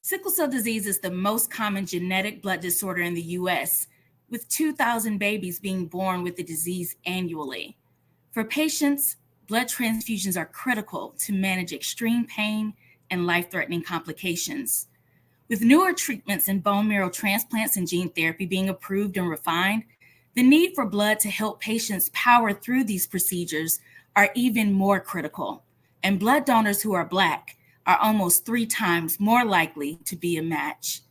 Sickle cell disease is the most common genetic blood disorder in the U.S., with 2,000 babies being born with the disease annually. For patients, blood transfusions are critical to manage extreme pain and life-threatening complications. With newer treatments in bone marrow transplants and gene therapy being approved and refined, the need for blood to help patients power through these procedures are even more critical. And blood donors who are Black are almost 3 times more likely to be a match.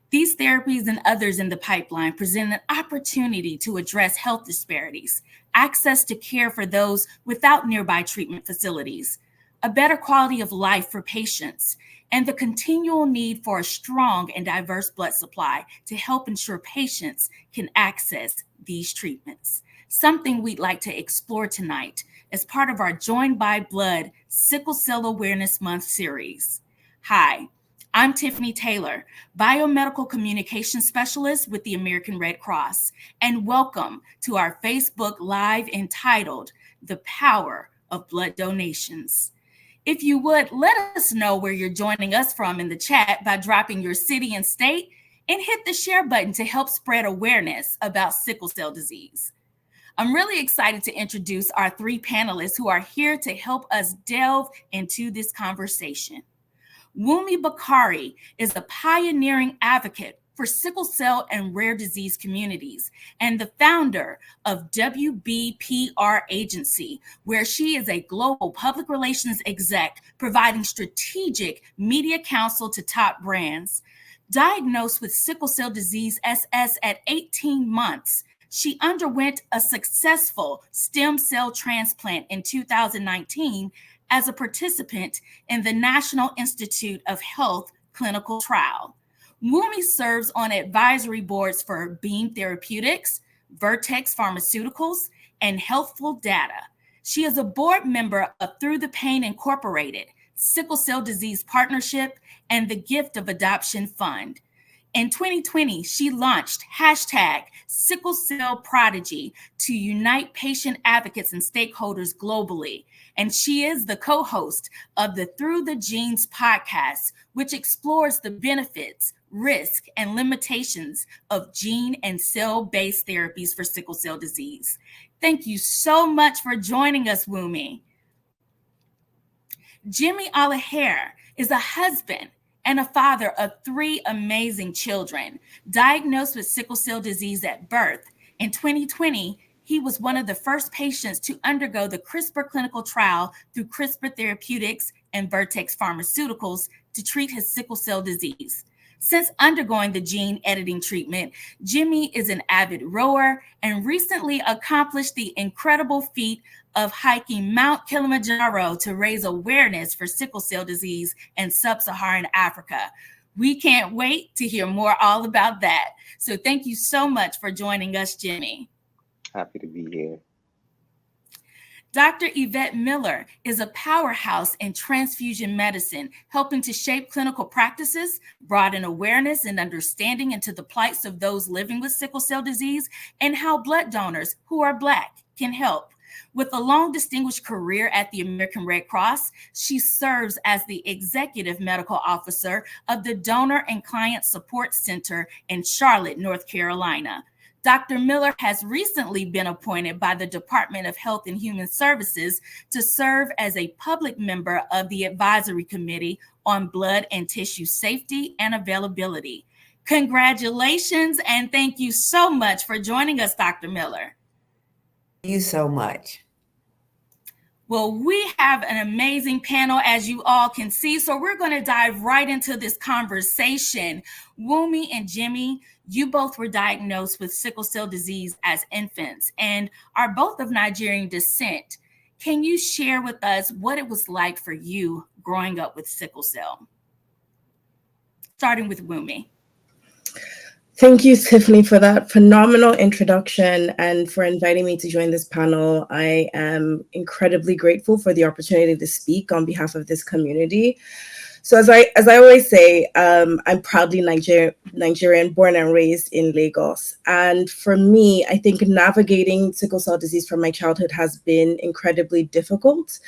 These therapies and others in the pipeline present an opportunity to address health disparities, access to care for those without nearby treatment facilities, a better quality of life for patients, and the continual need for a strong and diverse blood supply to help ensure patients can access these treatments. Something we'd like to explore tonight as part of our Joined by Blood Sickle Cell Awareness Month series. Hi, I'm Tiffany Taylor, Biomedical Communication Specialist with the American Red Cross, and welcome to our Facebook Live entitled The Power of Blood Donations. If you would, let us know where you're joining us from in the chat by dropping your city and state, and hit the share button to help spread awareness about sickle cell disease. I'm really excited to introduce our 3 panelists who are here to help us delve into this conversation. Wumi Bakari is a pioneering advocate for sickle cell and rare disease communities and the founder of WBPR Agency, where she is a global public relations exec providing strategic media counsel to top brands. Diagnosed with sickle cell disease SS at 18 months, she underwent a successful stem cell transplant in 2019 as a participant in the National Institute of Health clinical trial. Wumi serves on advisory boards for Beam Therapeutics, Vertex Pharmaceuticals, and Healthful Data. She is a board member of Through the Pain Incorporated, Sickle Cell Disease Partnership, and the Gift of Adoption Fund. In 2020, she launched #Sickle Cell Prodigy to unite patient advocates and stakeholders globally. And she is the co-host of the Through the Genes podcast, which explores the benefits, risk, and limitations of gene and cell-based therapies for sickle cell disease. Thank you so much for joining us, Wumi. Jimmy Alaher is a husband and a father of 3 amazing children, diagnosed with sickle cell disease at birth. In 2020, he was one of the first patients to undergo the CRISPR clinical trial through CRISPR Therapeutics and Vertex Pharmaceuticals to treat his sickle cell disease. Since undergoing the gene editing treatment, Jimmy is an avid rower and recently accomplished the incredible feat of hiking Mount Kilimanjaro to raise awareness for sickle cell disease in sub-Saharan Africa. We can't wait to hear more all about that. So thank you so much for joining us, Jimmy. Happy to be here. Dr. Yvette Miller is a powerhouse in transfusion medicine, helping to shape clinical practices, broaden awareness and understanding into the plights of those living with sickle cell disease, and how blood donors who are Black can help. With a long distinguished career at the American Red Cross, she serves as the Executive Medical Officer of the Donor and Client Support Center in Charlotte, North Carolina. Dr. Miller has recently been appointed by the Department of Health and Human Services to serve as a public member of the Advisory Committee on Blood and Tissue Safety and Availability. Congratulations, and thank you so much for joining us, Dr. Miller. Thank you so much. Well, we have an amazing panel, as you all can see, so we're going to dive right into this conversation. Wumi and Jimmy, you both were diagnosed with sickle cell disease as infants and are both of Nigerian descent. Can you share with us what it was like for you growing up with sickle cell? Starting with Wumi. Thank you, Tiffany, for that phenomenal introduction and for inviting me to join this panel. I am incredibly grateful for the opportunity to speak on behalf of this community. So as I always say, I'm proudly Nigerian, born and raised in Lagos. And for me, I think navigating sickle cell disease from my childhood has been incredibly difficult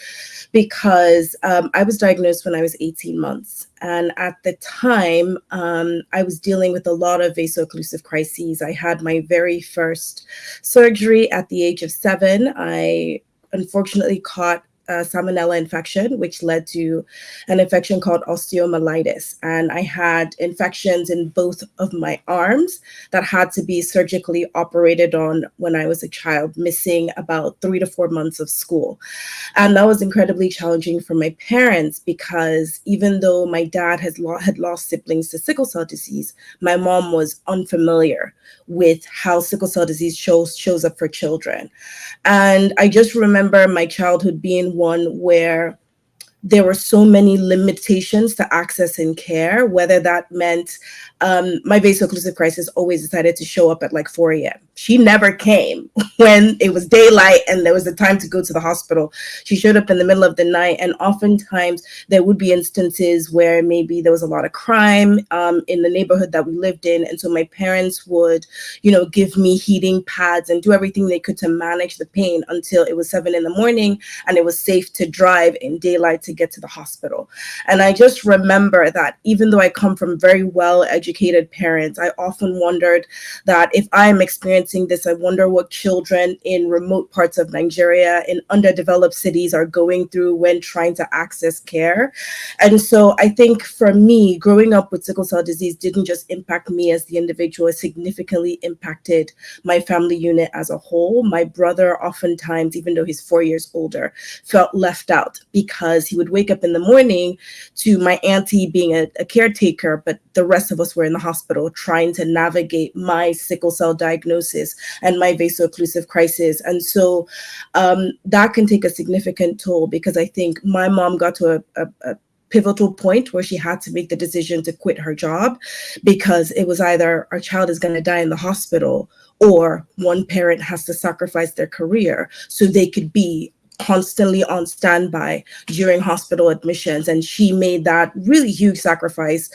because I was diagnosed when I was 18 months. And at the time, I was dealing with a lot of vaso-occlusive crises. I had my very first surgery at the age of 7. I unfortunately caught salmonella infection, which led to an infection called osteomyelitis. And I had infections in both of my arms that had to be surgically operated on when I was a child, missing about 3 to 4 months of school. And that was incredibly challenging for my parents because even though my dad had lost siblings to sickle cell disease, my mom was unfamiliar with how sickle cell disease shows up for children. And I just remember my childhood being one where there were so many limitations to access and care, whether that meant my vaso-occlusive crisis always decided to show up at like 4 a.m. She never came when it was daylight and there was a time to go to the hospital. She showed up in the middle of the night, and oftentimes there would be instances where maybe there was a lot of crime in the neighborhood that we lived in. And so my parents would, give me heating pads and do everything they could to manage the pain until it was 7 in the morning and it was safe to drive in daylight to get to the hospital. And I just remember that even though I come from very well-educated parents, I often wondered that if I'm experiencing this, I wonder what children in remote parts of Nigeria, in underdeveloped cities, are going through when trying to access care. And so I think for me, growing up with sickle cell disease didn't just impact me as the individual, it significantly impacted my family unit as a whole. My brother oftentimes, even though he's 4 years older, felt left out because he would wake up in the morning to my auntie being a caretaker, but the rest of us were in the hospital trying to navigate my sickle cell diagnosis and my vaso-occlusive crisis. And so that can take a significant toll because I think my mom got to a pivotal point where she had to make the decision to quit her job because it was either our child is going to die in the hospital or one parent has to sacrifice their career so they could be constantly on standby during hospital admissions. And she made that really huge sacrifice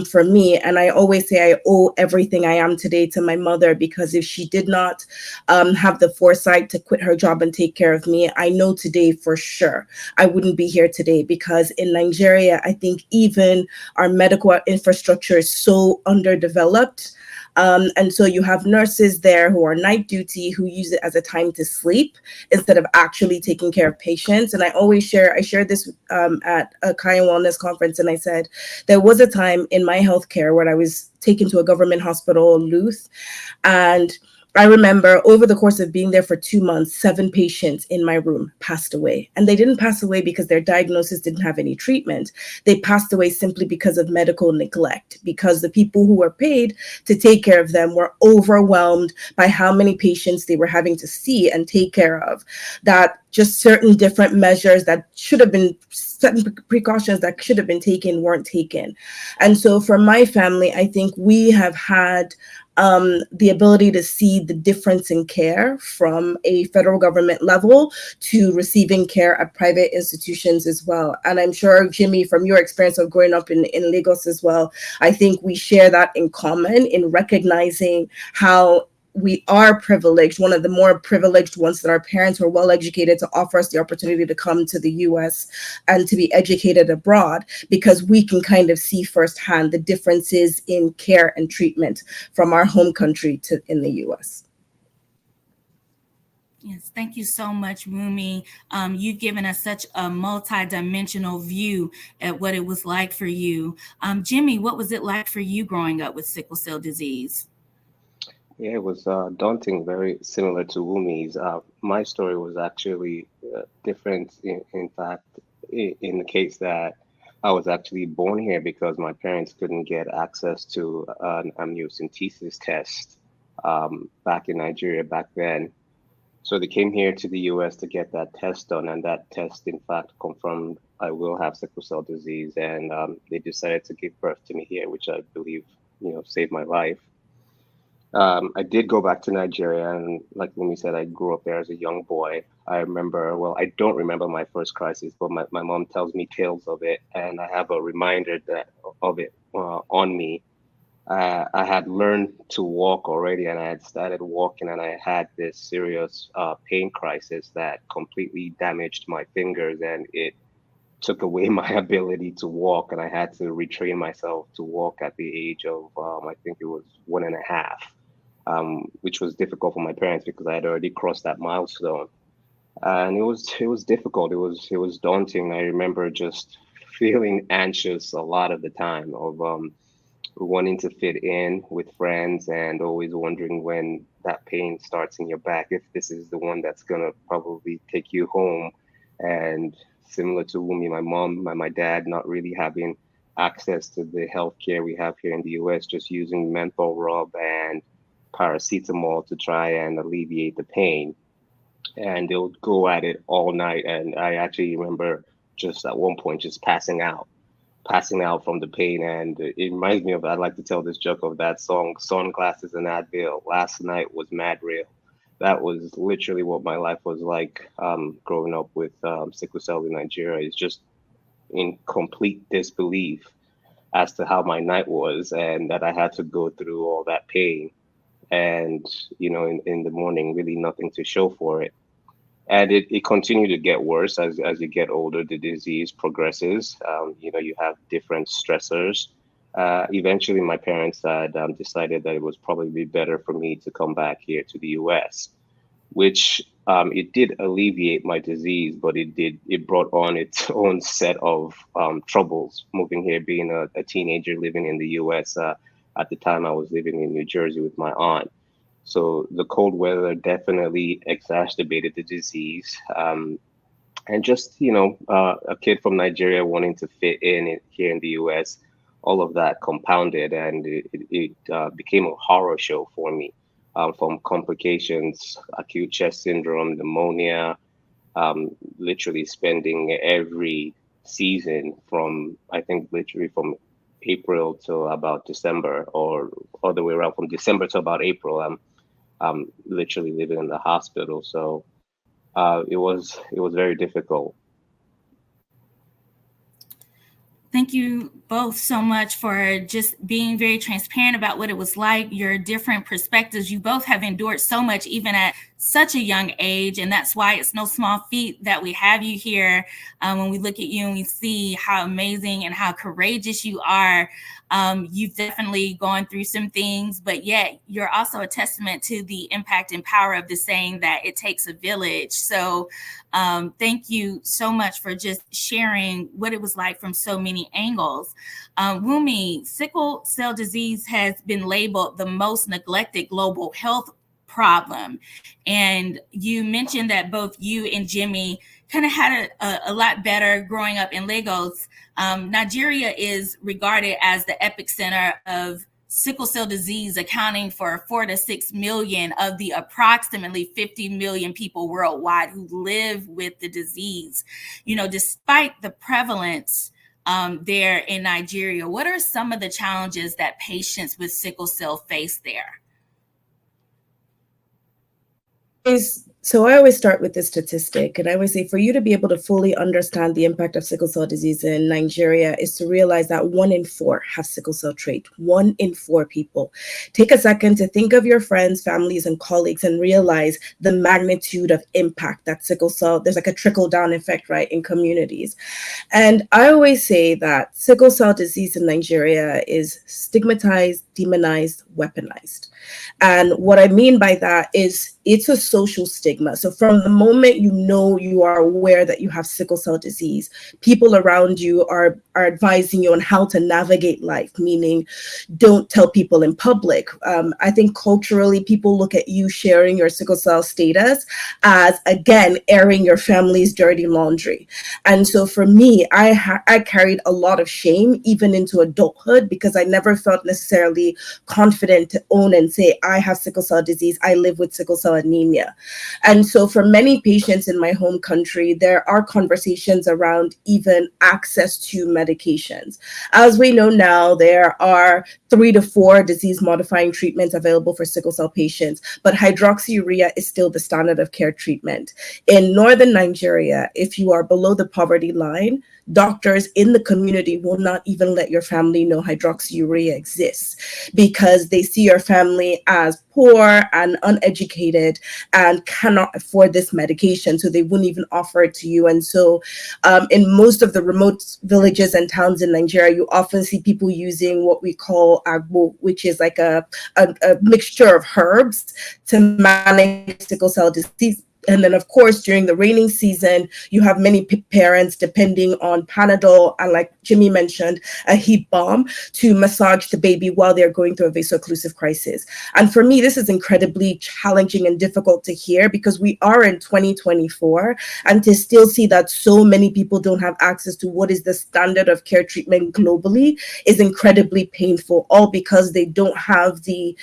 for me. And I always say I owe everything I am today to my mother, because if she did not have the foresight to quit her job and take care of me, I know today for sure I wouldn't be here today, because in Nigeria, I think even our medical infrastructure is so underdeveloped. And so you have nurses there who are night duty, who use it as a time to sleep instead of actually taking care of patients. And I shared this at a Kaya Wellness conference, and I said, there was a time in my healthcare where I was taken to a government hospital, Luth, and I remember over the course of being there for 2 months, 7 patients in my room passed away. And they didn't pass away because their diagnosis didn't have any treatment. They passed away simply because of medical neglect, because the people who were paid to take care of them were overwhelmed by how many patients they were having to see and take care of, that just certain different measures that should have been, certain precautions that should have been taken weren't taken. And so for my family, I think we have had the ability to see the difference in care from a federal government level to receiving care at private institutions as well. And I'm sure, Jimmy, from your experience of growing up in Lagos as well, I think we share that in common in recognizing how we are privileged, one of the more privileged ones, that our parents were well educated to offer us the opportunity to come to the US and to be educated abroad, because we can kind of see firsthand the differences in care and treatment from our home country to in the US. Yes, thank you so much, Rumi. You've given us such a multi-dimensional view at what it was like for you. Jimmy, what was it like for you growing up with sickle cell disease? Yeah, it was daunting, very similar to Wumi's. My story was actually different, in fact, in the case that I was actually born here because my parents couldn't get access to an amniocentesis test back in Nigeria back then. So they came here to the US to get that test done, and that test, in fact, confirmed I will have sickle cell disease, and they decided to give birth to me here, which I believe, saved my life. I did go back to Nigeria, and like Lumi said, I grew up there as a young boy. I remember, well, I don't remember my first crisis, but my mom tells me tales of it, and I have a reminder that of it on me. I had learned to walk already, and I had started walking, and I had this serious pain crisis that completely damaged my fingers, and it took away my ability to walk, and I had to retrain myself to walk at the age of I think it was 1.5, which was difficult for my parents because I had already crossed that milestone, and it was difficult. It was daunting. I remember just feeling anxious a lot of the time of wanting to fit in with friends and always wondering when that pain starts in your back, if this is the one that's gonna probably take you home. And similar to Wumi, my mom, my dad not really having access to the healthcare we have here in the US, just using menthol rub and paracetamol to try and alleviate the pain. And they'll go at it all night. And I actually remember just at one point just passing out from the pain. And it reminds me of, I like to tell this joke of that song, Sunglasses and Advil. Last night was mad real. That was literally what my life was like growing up with sickle cell in Nigeria. It's just in complete disbelief as to how my night was and that I had to go through all that pain. And, in the morning, really nothing to show for it. And it continued to get worse as you get older. The disease progresses. You have different stressors. Eventually, my parents had decided that it was probably better for me to come back here to the US, which it did alleviate my disease, but it brought on its own set of troubles moving here, being a teenager living in the US. At the time, I was living in New Jersey with my aunt. So the cold weather definitely exacerbated the disease. And just, a kid from Nigeria wanting to fit here in the US, all of that compounded, and it became a horror show for me, from complications, acute chest syndrome, pneumonia, literally spending every season from, I think, literally from April to about December, or all the way around from December to about April. I'm literally living in the hospital. So it was very difficult. Thank you both so much for just being very transparent about what it was like, your different perspectives. You both have endured so much, even at such a young age. And that's why it's no small feat that we have you here. When we look at you and we see how amazing and how courageous you are, you've definitely gone through some things, but yet you're also a testament to the impact and power of the saying that it takes a village. So thank you so much for just sharing what it was like from so many angles. Wumi, sickle cell disease has been labeled the most neglected global health problem. And you mentioned that both you and Jimmy kind of had a lot better growing up in Lagos. Nigeria is regarded as the epicenter of sickle cell disease, accounting for 4 to 6 million of the approximately 50 million people worldwide who live with the disease. Despite the prevalence there in Nigeria, what are some of the challenges that patients with sickle cell face there? So I always start with this statistic, and I always say for you to be able to fully understand the impact of sickle cell disease in Nigeria is to realize that 1 in 4 have sickle cell trait. 1 in 4 people. Take a second to think of your friends, families, and colleagues and realize the magnitude of impact that sickle cell, there's like a trickle down effect, right, in communities. And I always say that sickle cell disease in Nigeria is stigmatized, demonized, weaponized. And what I mean by that is it's a social stigma. So from the moment you are aware that you have sickle cell disease, people around you are advising you on how to navigate life, meaning don't tell people in public. I think culturally, people look at you sharing your sickle cell status as, again, airing your family's dirty laundry. And so for me, I carried a lot of shame even into adulthood because I never felt necessarily confident to own and say, I have sickle cell disease, I live with sickle cell anemia. And so for many patients in my home country, there are conversations around even access to medications. As we know now, there are 3 to 4 disease modifying treatments available for sickle cell patients, but hydroxyurea is still the standard of care treatment. In northern Nigeria, if you are below the poverty line, doctors in the community will not even let your family know hydroxyurea exists because they see your family as poor and uneducated and cannot afford this medication. So they wouldn't even offer it to you. And so in most of the remote villages and towns in Nigeria, you often see people using what we call agbo, which is like a mixture of herbs to manage sickle cell disease. And then, of course, during the raining season, you have many parents depending on Panadol and, like Jimmy mentioned, a heat balm to massage the baby while they're going through a vaso-occlusive crisis. And for me, this is incredibly challenging and difficult to hear because we are in 2024, and to still see that so many people don't have access to what is the standard of care treatment globally is incredibly painful, all because they don't have the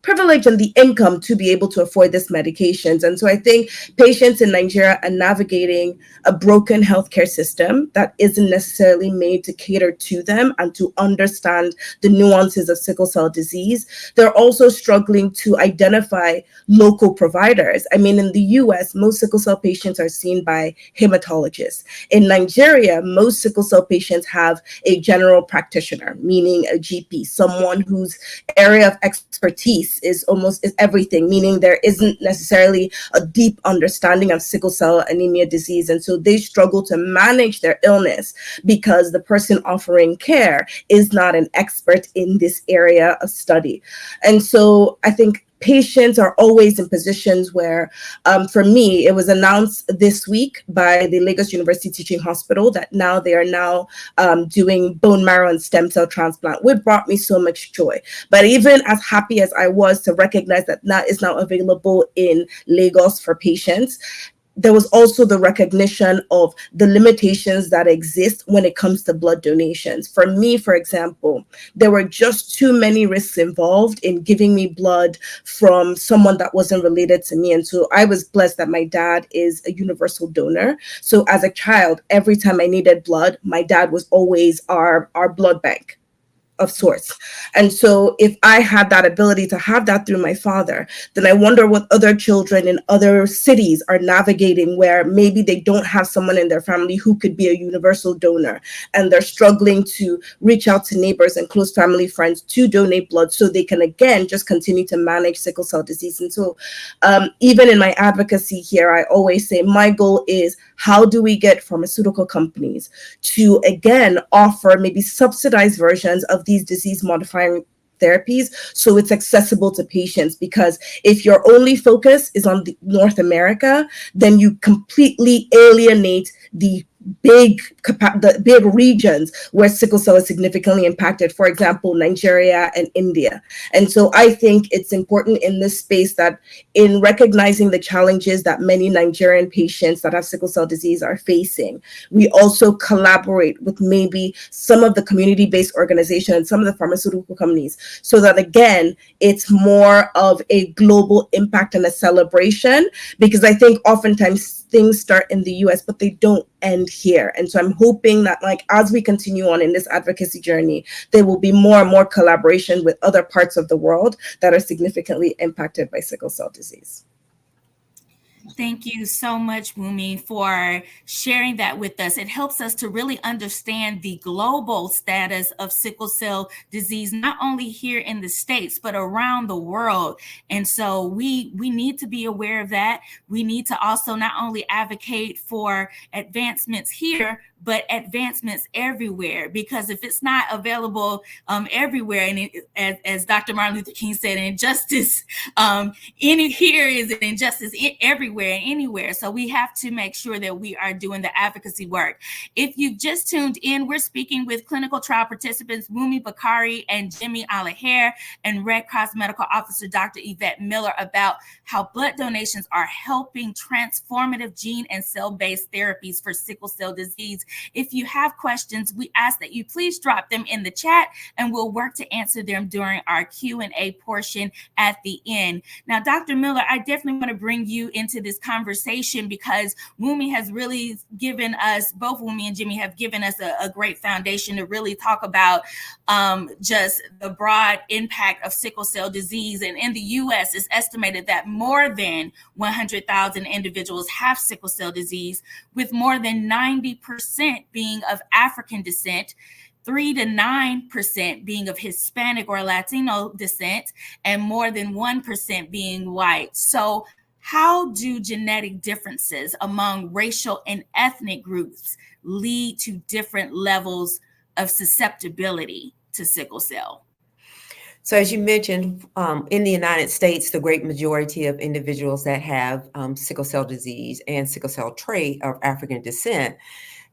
privilege and the income to be able to afford these medications. And so I think patients in Nigeria are navigating a broken healthcare system that isn't necessarily made to cater to them and to understand the nuances of sickle cell disease. They're also struggling to identify local providers. I mean, in the US, most sickle cell patients are seen by hematologists. In Nigeria, most sickle cell patients have a general practitioner, meaning a GP, someone whose area of expertise is everything, meaning there isn't necessarily a deep understanding of sickle cell anemia disease. And so they struggle to manage their illness because the person offering care is not an expert in this area of study. And so I think patients are always in positions where, for me, it was announced this week by the Lagos University Teaching Hospital that now they are doing bone marrow and stem cell transplant, which brought me so much joy. But even as happy as I was to recognize that that is now available in Lagos for patients, there was also the recognition of the limitations that exist when it comes to blood donations. For me, for example, there were just too many risks involved in giving me blood from someone that wasn't related to me. And so I was blessed that my dad is a universal donor. So as a child, every time I needed blood, my dad was always our blood bank of sorts. And so if I had that ability to have that through my father, then I wonder what other children in other cities are navigating, where maybe they don't have someone in their family who could be a universal donor, and they're struggling to reach out to neighbors and close family friends to donate blood so they can, again, just continue to manage sickle cell disease. And so even in my advocacy here, I always say my goal is, how do we get pharmaceutical companies to, again, offer maybe subsidized versions of these disease modifying therapies so it's accessible to patients? Because if your only focus is on North America, then you completely alienate the big regions where sickle cell is significantly impacted, for example, Nigeria and India. And so I think it's important in this space that, in recognizing the challenges that many Nigerian patients that have sickle cell disease are facing, we also collaborate with maybe some of the community-based organizations and some of the pharmaceutical companies, so that, again, it's more of a global impact and a celebration. Because I think oftentimes things start in the US, but they don't end here. And so I'm hoping that, like, as we continue on in this advocacy journey, there will be more and more collaboration with other parts of the world that are significantly impacted by sickle cell disease. Thank you so much, Wumi, for sharing that with us. It helps us to really understand the global status of sickle cell disease, not only here in the States, but around the world. And so we need to be aware of that. We need to also not only advocate for advancements here, but advancements everywhere, because if it's not available everywhere, and as Dr. Martin Luther King said, injustice here is an injustice everywhere. everywhere and anywhere. So we have to make sure that we are doing the advocacy work. If you've just tuned in, we're speaking with clinical trial participants Wumi Bakari and Jimmy Alaher and Red Cross Medical Officer Dr. Yvette Miller about how blood donations are helping transformative gene and cell-based therapies for sickle cell disease. If you have questions, we ask that you please drop them in the chat and we'll work to answer them during our Q&A portion at the end. Now, Dr. Miller, I definitely want to bring you into this conversation because Wumi has really given us, both Wumi and Jimmy have given us a great foundation to really talk about just the broad impact of sickle cell disease. And in the US, it's estimated that more than 100,000 individuals have sickle cell disease, with more than 90% being of African descent, 3 to 9% being of Hispanic or Latino descent, and more than 1% being white. So how do genetic differences among racial and ethnic groups lead to different levels of susceptibility to sickle cell? So as you mentioned, in the United States, the great majority of individuals that have sickle cell disease and sickle cell trait are African descent.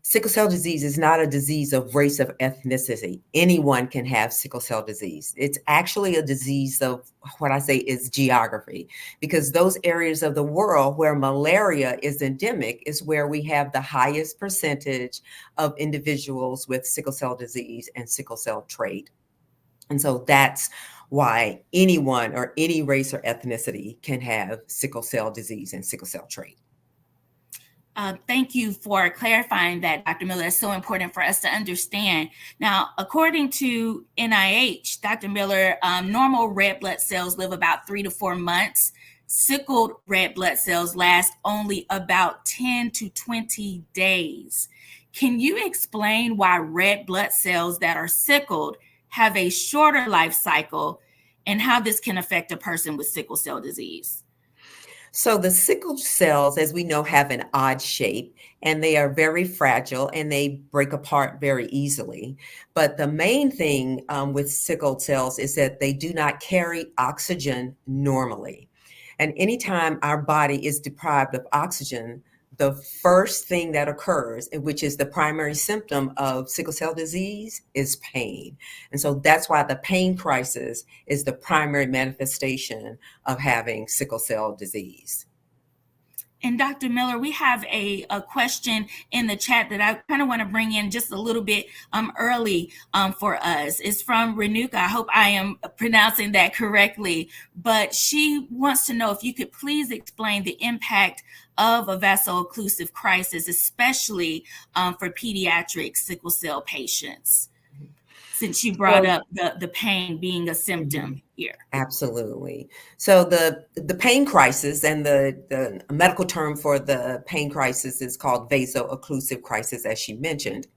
Sickle cell disease is not a disease of race, of ethnicity. Anyone can have sickle cell disease. It's actually a disease of what I say is geography, because those areas of the world where malaria is endemic is where we have the highest percentage of individuals with sickle cell disease and sickle cell trait. And so that's why anyone or any race or ethnicity can have sickle cell disease and sickle cell trait. Thank you for clarifying that, Dr. Miller. It's so important for us to understand. Now, according to NIH, Dr. Miller, normal red blood cells live about 3 to 4 months. Sickled red blood cells last only about 10 to 20 days. Can you explain why red blood cells that are sickled have a shorter life cycle and how this can affect a person with sickle cell disease? So the sickle cells, as we know, have an odd shape and they are very fragile and they break apart very easily. But the main thing with sickle cells is that they do not carry oxygen normally. And anytime our body is deprived of oxygen, the first thing that occurs, which is the primary symptom of sickle cell disease, is pain. And so that's why the pain crisis is the primary manifestation of having sickle cell disease. And Dr. Miller, we have a question in the chat that I kind of want to bring in just a little bit early for us. It's from Renuka. I hope I am pronouncing that correctly, but she wants to know if you could please explain the impact of a vaso-occlusive crisis, especially for pediatric sickle cell patients, since you brought up the pain being a symptom here. Absolutely. So the pain crisis, and the medical term for the pain crisis is called vaso-occlusive crisis, as she mentioned.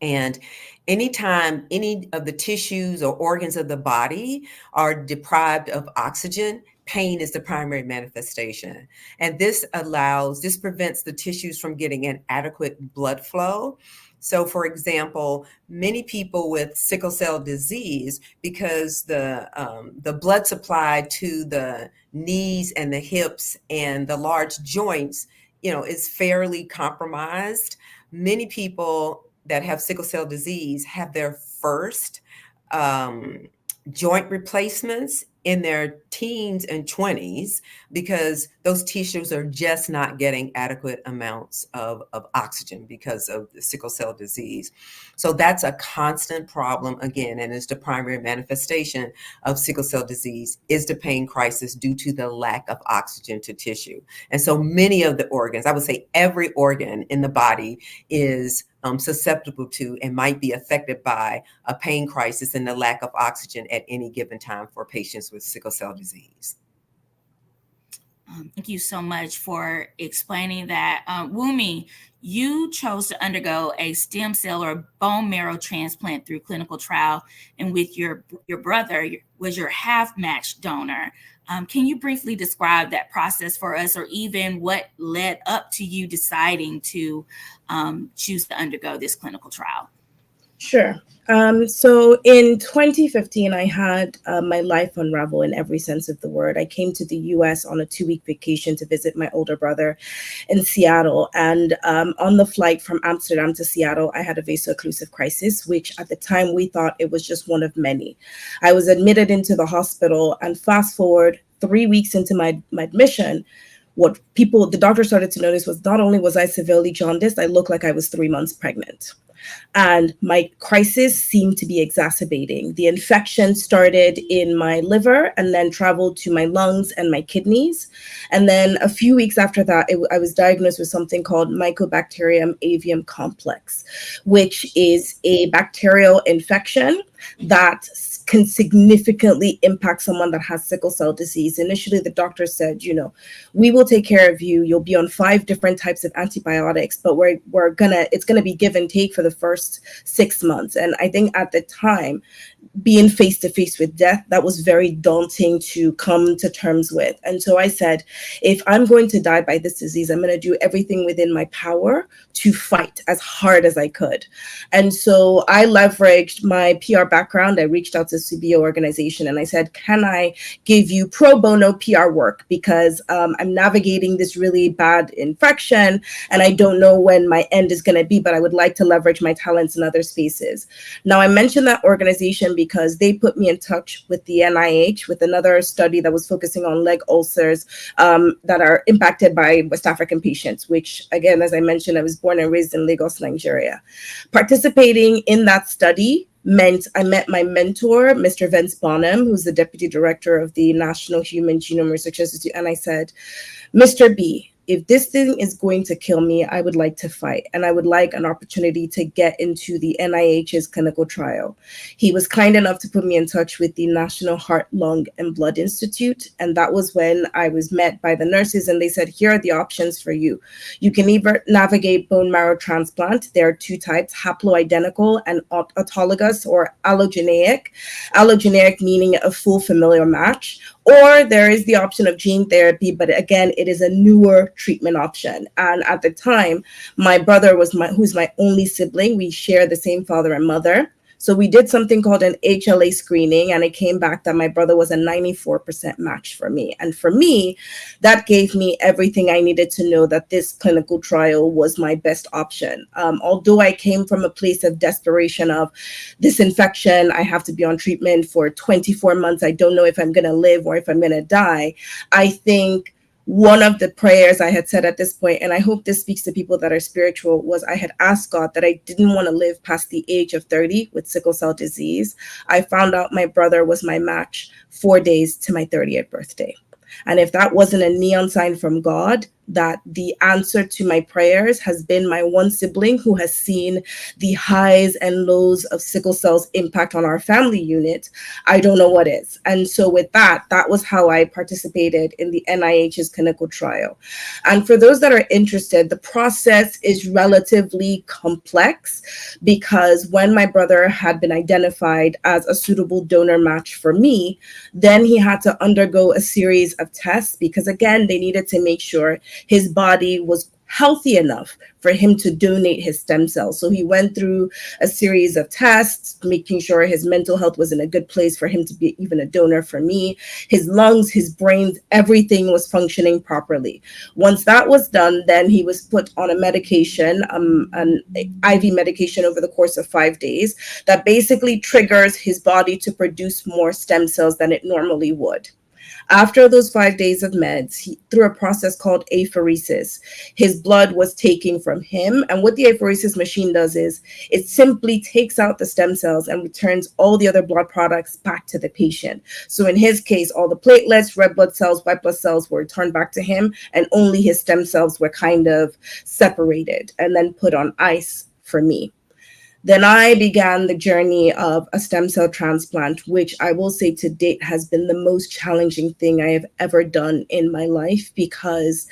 And anytime any of the tissues or organs of the body are deprived of oxygen, pain is the primary manifestation. And this prevents the tissues from getting an adequate blood flow. So for example, many people with sickle cell disease, because the blood supply to the knees and the hips and the large joints, is fairly compromised. Many people that have sickle cell disease have their first joint replacements in their teens and 20s because those tissues are just not getting adequate amounts of oxygen because of the sickle cell disease. So that's a constant problem again, and it's the primary manifestation of sickle cell disease is the pain crisis due to the lack of oxygen to tissue. And so many of the organs, I would say every organ in the body is susceptible to and might be affected by a pain crisis and the lack of oxygen at any given time for patients with sickle cell disease. Thank you so much for explaining that. Wumi, you chose to undergo a stem cell or bone marrow transplant through clinical trial, and with your brother was your half-matched donor. Can you briefly describe that process for us, or even what led up to you deciding to choose to undergo this clinical trial? Sure. So in 2015, I had my life unravel in every sense of the word. I came to the US on a 2-week vacation to visit my older brother in Seattle. And on the flight from Amsterdam to Seattle, I had a vaso-occlusive crisis, which at the time we thought it was just one of many. I was admitted into the hospital, and fast forward 3 weeks into my admission, the doctor started to notice was not only was I severely jaundiced, I looked like I was 3 months pregnant, and my crisis seemed to be exacerbating. The infection started in my liver and then traveled to my lungs and my kidneys. And then a few weeks after that, I was diagnosed with something called Mycobacterium avium complex, which is a bacterial infection that can significantly impact someone that has sickle cell disease. Initially, the doctor said, we will take care of you. You'll be on 5 different types of antibiotics, but it's gonna be give and take for the first 6 months. And I think at the time, being face to face with death, that was very daunting to come to terms with. And so I said, if I'm going to die by this disease, I'm going to do everything within my power to fight as hard as I could. And so I leveraged my PR background. I reached out to CBO organization and I said, can I give you pro bono PR work? Because I'm navigating this really bad infection and I don't know when my end is going to be, but I would like to leverage my talents in other spaces. Now, I mentioned that organization because they put me in touch with the NIH with another study that was focusing on leg ulcers that are impacted by West African patients, which, again, as I mentioned, I was born and raised in Lagos, Nigeria. Participating in that study meant I met my mentor, Mr. Vince Bonham, who's the deputy director of the National Human Genome Research Institute. And I said, Mr. B, if this thing is going to kill me, I would like to fight. And I would like an opportunity to get into the NIH's clinical trial. He was kind enough to put me in touch with the National Heart, Lung, and Blood Institute. And that was when I was met by the nurses and they said, here are the options for you. You can either navigate bone marrow transplant. There are 2 types, haploidentical and autologous or allogeneic. Allogeneic meaning a full familial match. Or there is the option of gene therapy, but again, it is a newer treatment option. And at the time, my brother who's my only sibling. We share the same father and mother. So we did something called an HLA screening, and it came back that my brother was a 94% match for me. And for me, that gave me everything I needed to know that this clinical trial was my best option. Although I came from a place of desperation of this infection, I have to be on treatment for 24 months. I don't know if I'm going to live or if I'm going to die. I think one of the prayers I had said at this point, and I hope this speaks to people that are spiritual, was I had asked God that I didn't want to live past the age of 30 with sickle cell disease. I found out my brother was my match 4 days to my 30th birthday. And if that wasn't a neon sign from God, that the answer to my prayers has been my one sibling who has seen the highs and lows of sickle cell's impact on our family unit, I don't know what is. And so with that was how I participated in the NIH's clinical trial. And for those that are interested, the process is relatively complex because when my brother had been identified as a suitable donor match for me, then he had to undergo a series of tests because, again, they needed to make sure his body was healthy enough for him to donate his stem cells. So he went through a series of tests, making sure his mental health was in a good place for him to be even a donor for me. His lungs, his brains, everything was functioning properly. Once that was done, then he was put on a medication, an IV medication over the course of 5 days that basically triggers his body to produce more stem cells than it normally would. After those 5 days of meds, through a process called apheresis, his blood was taken from him. And what the apheresis machine does is it simply takes out the stem cells and returns all the other blood products back to the patient. So in his case, all the platelets, red blood cells, white blood cells were returned back to him, and only his stem cells were kind of separated and then put on ice for me. Then I began the journey of a stem cell transplant, which I will say to date has been the most challenging thing I have ever done in my life because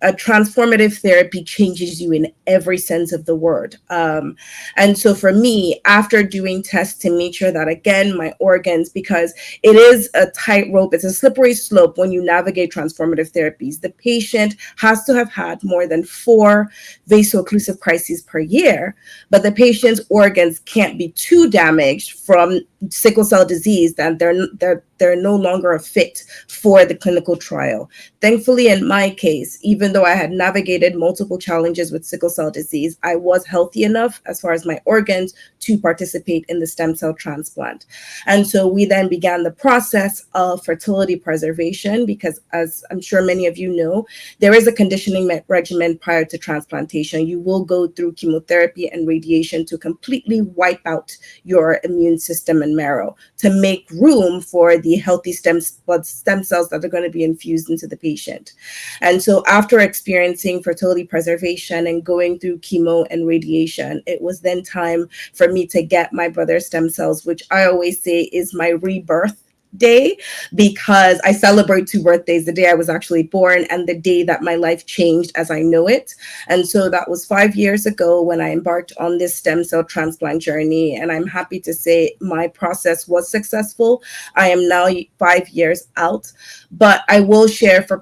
a transformative therapy changes you in every sense of the word. And so for me, after doing tests to make sure that, again, my organs, because it is a tightrope, it's a slippery slope when you navigate transformative therapies. The patient has to have had more than 4 vaso-occlusive crises per year, but the patient's organs can't be too damaged from sickle cell disease that they're no longer a fit for the clinical trial. Thankfully, in my case, even though I had navigated multiple challenges with sickle cell disease, I was healthy enough as far as my organs to participate in the stem cell transplant. And so we then began the process of fertility preservation because, as I'm sure many of you know, there is a conditioning regimen prior to transplantation. You will go through chemotherapy and radiation to completely wipe out your immune system and marrow to make room for the healthy stem cells that are going to be infused into the patient. And so after experiencing fertility preservation and going through chemo and radiation, it was then time for me to get my brother's stem cells, which I always say is my rebirth day, because I celebrate 2 birthdays, the day I was actually born and the day that my life changed as I know it. And so that was 5 years ago when I embarked on this stem cell transplant journey. And I'm happy to say my process was successful. I am now 5 years out, but I will share for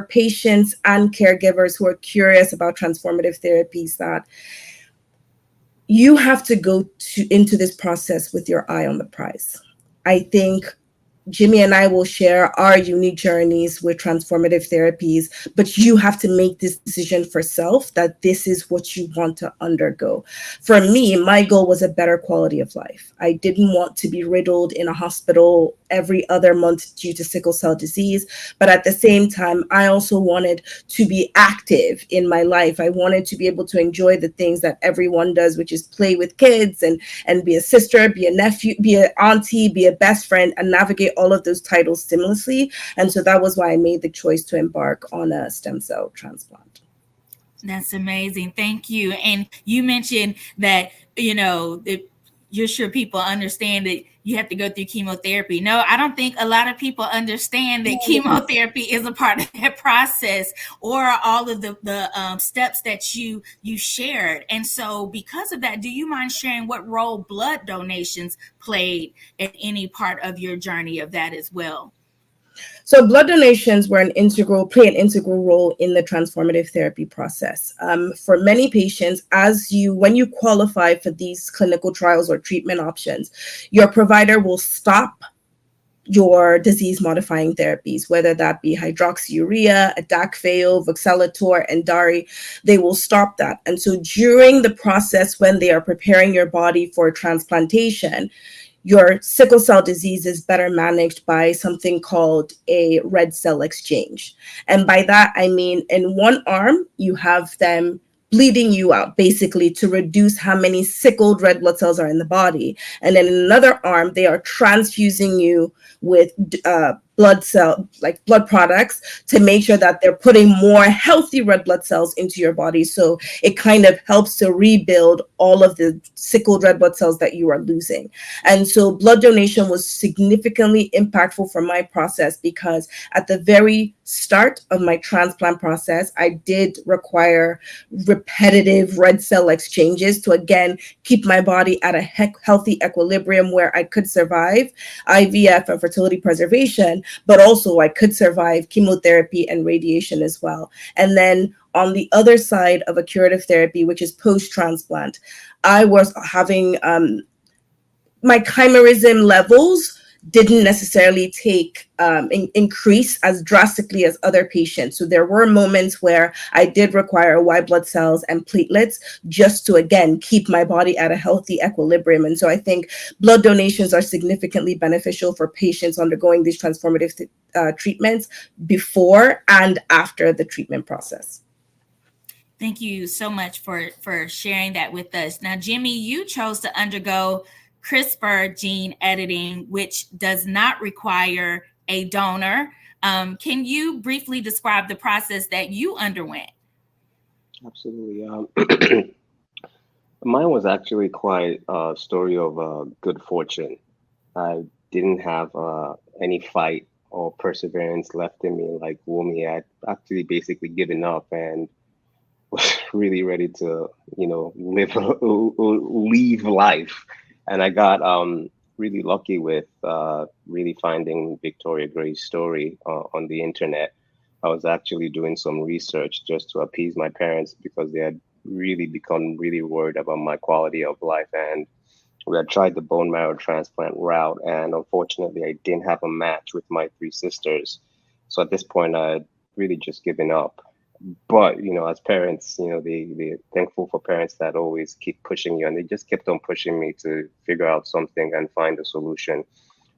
patients and caregivers who are curious about transformative therapies that you have to go into this process with your eye on the prize. I think Jimmy and I will share our unique journeys with transformative therapies, but you have to make this decision for self that this is what you want to undergo. For me, my goal was a better quality of life. I didn't want to be riddled in a hospital every other month due to sickle cell disease, but at the same time, I also wanted to be active in my life. I wanted to be able to enjoy the things that everyone does, which is play with kids and be a sister, be a nephew, be an auntie, be a best friend, and navigate all of those titles seamlessly. And so that was why I made the choice to embark on a stem cell transplant. That's amazing. Thank you. And you mentioned that, you're sure people understand that you have to go through chemotherapy. No, I don't think a lot of people understand that chemotherapy is a part of that process, or all of the steps that you shared. And so because of that, do you mind sharing what role blood donations played in any part of your journey of that as well? So blood donations play an integral role in the transformative therapy process. For many patients, when you qualify for these clinical trials or treatment options, your provider will stop your disease-modifying therapies, whether that be hydroxyurea, Adakveo, voxelotor, and Dari. They will stop that. And so during the process, when they are preparing your body for transplantation, your sickle cell disease is better managed by something called a red cell exchange. And by that, I mean, in one arm, you have them bleeding you out, basically, to reduce how many sickled red blood cells are in the body. And then in another arm, they are transfusing you with blood products to make sure that they're putting more healthy red blood cells into your body. So it kind of helps to rebuild all of the sickled red blood cells that you are losing. And so blood donation was significantly impactful for my process, because at the very start of my transplant process, I did require repetitive red cell exchanges to, again, keep my body at a healthy equilibrium where I could survive IVF and fertility preservation, but also I could survive chemotherapy and radiation as well. And then on the other side of a curative therapy, which is post-transplant, I was having my chimerism levels didn't necessarily increase as drastically as other patients. So there were moments where I did require white blood cells and platelets just to, again, keep my body at a healthy equilibrium. And so I think blood donations are significantly beneficial for patients undergoing these transformative treatments before and after the treatment process. Thank you so much for sharing that with us. Now, Jimmy, you chose to undergo CRISPR gene editing, which does not require a donor. Can you briefly describe the process that you underwent? Absolutely. Mine was actually quite a story of good fortune. I didn't have any fight or perseverance left in me. Like Wumi, I'd actually basically given up and was really ready to, leave life. And I got really lucky with really finding Victoria Gray's story on the internet. I was actually doing some research just to appease my parents because they had really become really worried about my quality of life. And we had tried the bone marrow transplant route, and unfortunately, I didn't have a match with my three sisters. So at this point, I had really just given up. But as parents, they're thankful for parents that always keep pushing you, and they just kept on pushing me to figure out something and find a solution.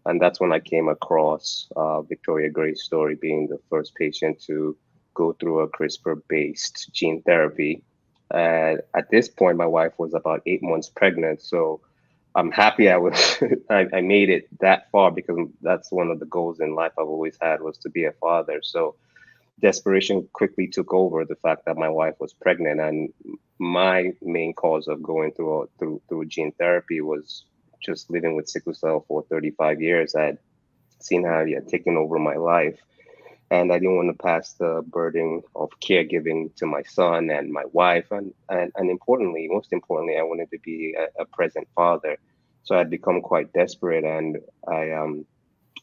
And that's when I came across Victoria Gray's story, being the first patient to go through a CRISPR-based gene therapy. And at this point, my wife was about 8 months pregnant, so I'm happy I was I made it that far because that's one of the goals in life I've always had, was to be a father. So desperation quickly took over the fact that my wife was pregnant, and my main cause of going through gene therapy was just living with sickle cell for 35 years. I'd seen how it had taken over my life, and I didn't want to pass the burden of caregiving to my son and my wife, and importantly, most importantly, I wanted to be a present father. So I'd become quite desperate, and I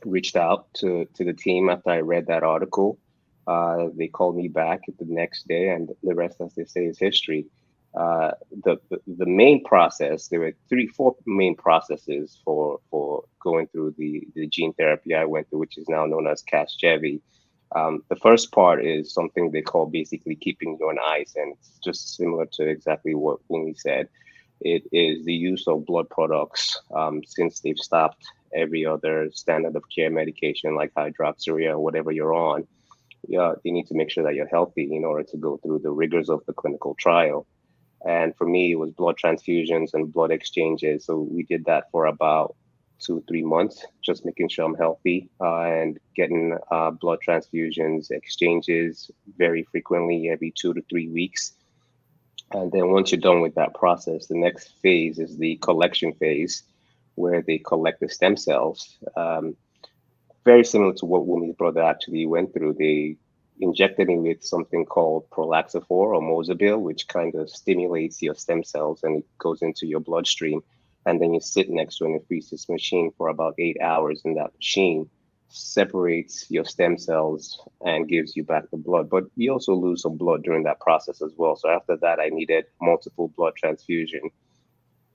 reached out to the team after I read that article. They called me back the next day, and the rest, as they say, is history. The main process, there were four main processes for going through the gene therapy I went through, which is now known as Casgevy. The first part is something they call basically keeping you on ice, and it's just similar to exactly what Winnie said. It is the use of blood products, since they've stopped every other standard of care medication like hydroxyurea or whatever you're on. Yeah, you need to make sure that you're healthy in order to go through the rigors of the clinical trial. And for me, it was blood transfusions and blood exchanges. So we did that for about 2, 3 months, just making sure I'm healthy, and getting blood transfusions, exchanges very frequently, every 2 to 3 weeks. And then once you're done with that process, the next phase is the collection phase, where they collect the stem cells. Very similar to what Wumi's brother actually went through. They injected me with something called prolaxafor or mosabil, which kind of stimulates your stem cells and it goes into your bloodstream. And then you sit next to an apheresis machine for about 8 hours, and that machine separates your stem cells and gives you back the blood. But you also lose some blood during that process as well. So after that, I needed multiple blood transfusion.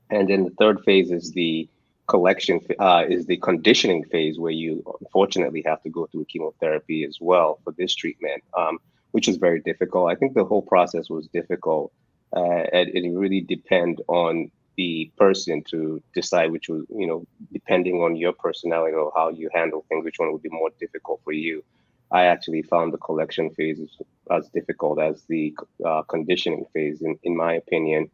And then the third phase is the conditioning phase, where you unfortunately have to go through chemotherapy as well for this treatment, which is very difficult. I think the whole process was difficult, and it really depend on the person to decide which was, depending on your personality or how you handle things, which one would be more difficult for you. I actually found the collection phase as difficult as the conditioning phase, in my opinion.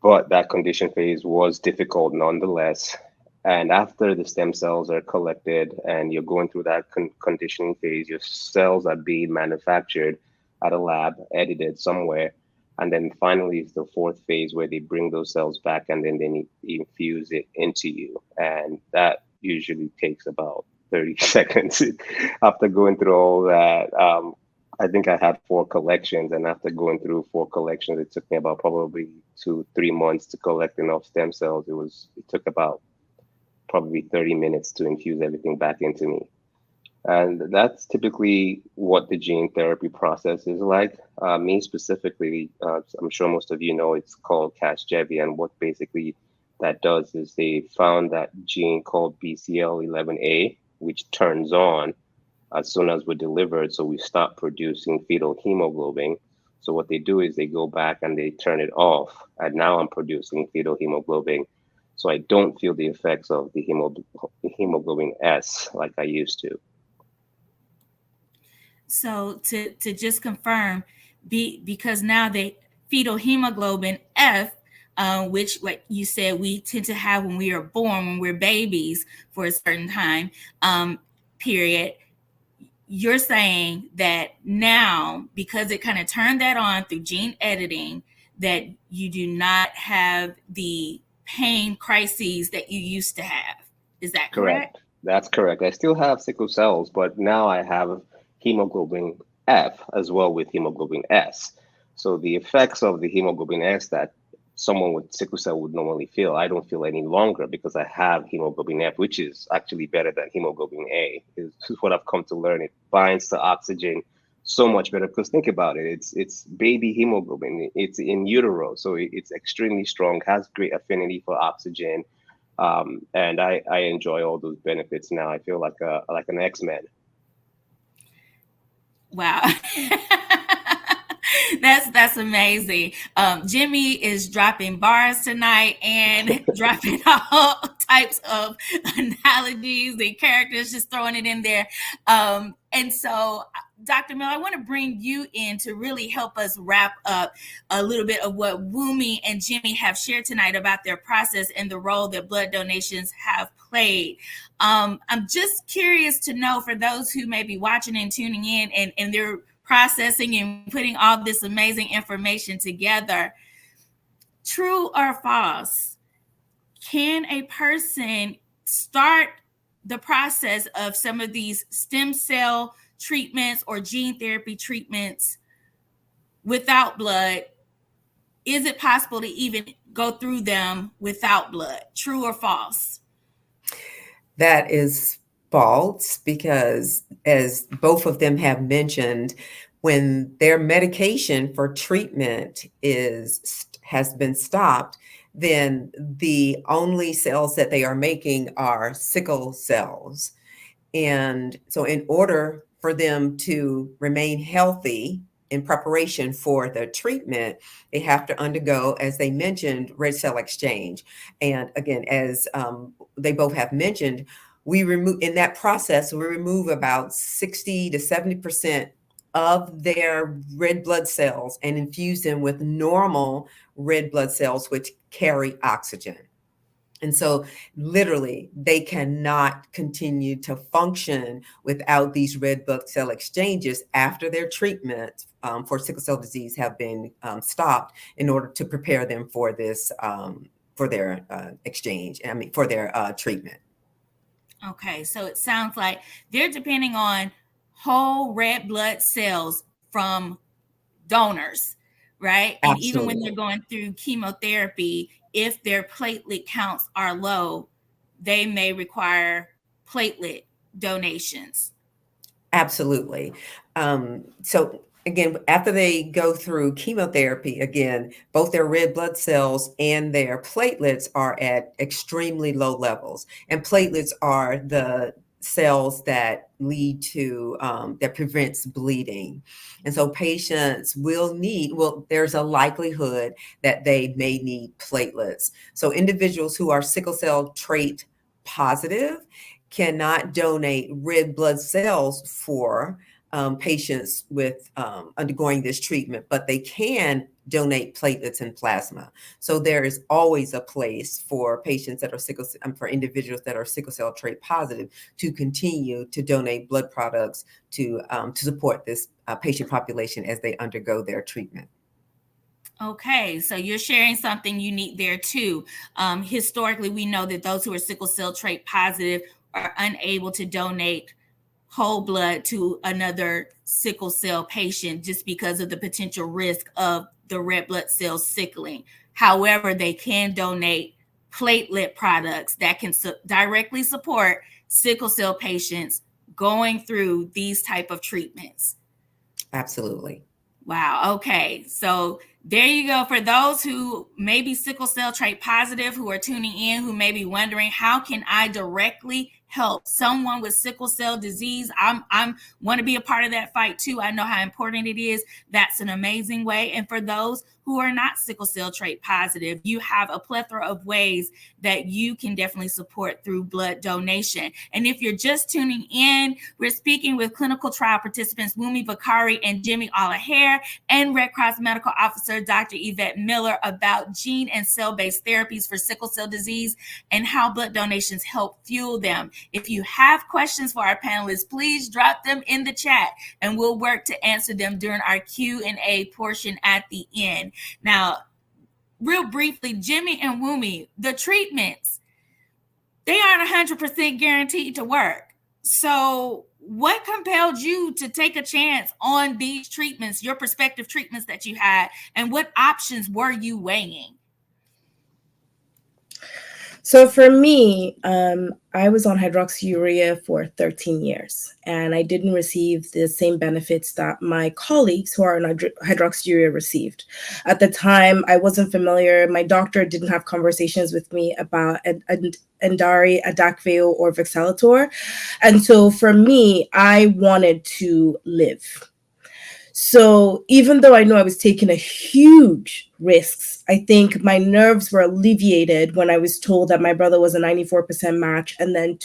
But that condition phase was difficult nonetheless. And after the stem cells are collected and you're going through that conditioning phase, your cells are being manufactured at a lab, edited somewhere. And then finally, it's the fourth phase where they bring those cells back and then they infuse it into you. And that usually takes about 30 seconds. After going through all that, I think I had 4 collections, and after going through 4 collections, it took me about probably 2, 3 months to collect enough stem cells. It took about probably 30 minutes to infuse everything back into me. And that's typically what the gene therapy process is like. Me specifically, I'm sure most of you know, it's called Casgevy, and what basically that does is they found that gene called BCL11A, which turns on as soon as we're delivered. So we stop producing fetal hemoglobin. So what they do is they go back and they turn it off. And now I'm producing fetal hemoglobin. So I don't feel the effects of the hemoglobin S like I used to. So to just confirm, because now the fetal hemoglobin F, which, like you said, we tend to have when we are born, when we're babies for a certain time period. You're saying that now, because it kind of turned that on through gene editing, that you do not have the pain crises that you used to have. Is that correct? That's correct. I still have sickle cells, but now I have hemoglobin F as well with hemoglobin S. So the effects of the hemoglobin S that someone with sickle cell would normally feel, I don't feel any longer because I have hemoglobin F, which is actually better than hemoglobin A, is what I've come to learn. It binds to oxygen so much better because think about it, it's baby hemoglobin, it's in utero, so it's extremely strong, has great affinity for oxygen, and I enjoy all those benefits now. I feel like an X-Men. Wow. That's amazing. Jimmy is dropping bars tonight and dropping all types of analogies and characters, just throwing it in there. And so, Dr. Mill, I want to bring you in to really help us wrap up a little bit of what Wumi and Jimmy have shared tonight about their process and the role that blood donations have played. I'm just curious to know, for those who may be watching and tuning in and they're processing and putting all this amazing information together, true or false, can a person start the process of some of these stem cell treatments or gene therapy treatments without blood? Is it possible to even go through them without blood? True or false? That is false because, as both of them have mentioned, when their medication for treatment has been stopped, then the only cells that they are making are sickle cells. And so in order for them to remain healthy in preparation for the treatment, they have to undergo, as they mentioned, red cell exchange. And again, as they both have mentioned, we remove in that process, we remove about 60 to 70% of their red blood cells and infuse them with normal red blood cells, which carry oxygen. And so literally they cannot continue to function without these red blood cell exchanges after their treatment for sickle cell disease have been stopped in order to prepare them for this, for their for their treatment. Okay, so it sounds like they're depending on whole red blood cells from donors, right? And even when they're Absolutely. going through chemotherapy, if their platelet counts are low, they may require platelet donations. Absolutely. So again, after they go through chemotherapy, again, both their red blood cells and their platelets are at extremely low levels. And platelets are the cells that lead to, that prevents bleeding. And so patients will need, well, there's a likelihood that they may need platelets. So individuals who are sickle cell trait positive cannot donate red blood cells for patients with undergoing this treatment, but they can donate platelets and plasma. So there is always a place for patients that are for individuals that are sickle cell trait positive to continue to donate blood products to support this patient population as they undergo their treatment. Okay, so you're sharing something unique there too. Historically, we know that those who are sickle cell trait positive are unable to donate whole blood to another sickle cell patient just because of the potential risk of the red blood cells sickling. However, they can donate platelet products that can directly support sickle cell patients going through these type of treatments. Absolutely. Wow. Okay. So there you go. For those who may be sickle cell trait positive, who are tuning in, who may be wondering, how can I directly help someone with sickle cell disease? I'm want to be a part of that fight too. I know how important it is. That's an amazing way. And for those who are not sickle cell trait positive, you have a plethora of ways that you can definitely support through blood donation. And if you're just tuning in, we're speaking with clinical trial participants Wumi Bakari and Jimmy Allahair, and Red Cross Medical Officer Dr. Yvette Miller about gene and cell-based therapies for sickle cell disease and how blood donations help fuel them. If you have questions for our panelists, please drop them in the chat and we'll work to answer them during our Q&A portion at the end. Now, real briefly, Jimmy and Wumi, the treatments, they aren't 100% guaranteed to work. So what compelled you to take a chance on these treatments, your prospective treatments that you had, and what options were you weighing? So for me, I was on hydroxyurea for 13 years, and I didn't receive the same benefits that my colleagues who are on hydroxyurea received. At the time, I wasn't familiar. My doctor didn't have conversations with me about Endari, Adakveo, or Vexelator. And so for me, I wanted to live. So even though I know I was taking a huge risks, I think my nerves were alleviated when I was told that my brother was a 94% match. And then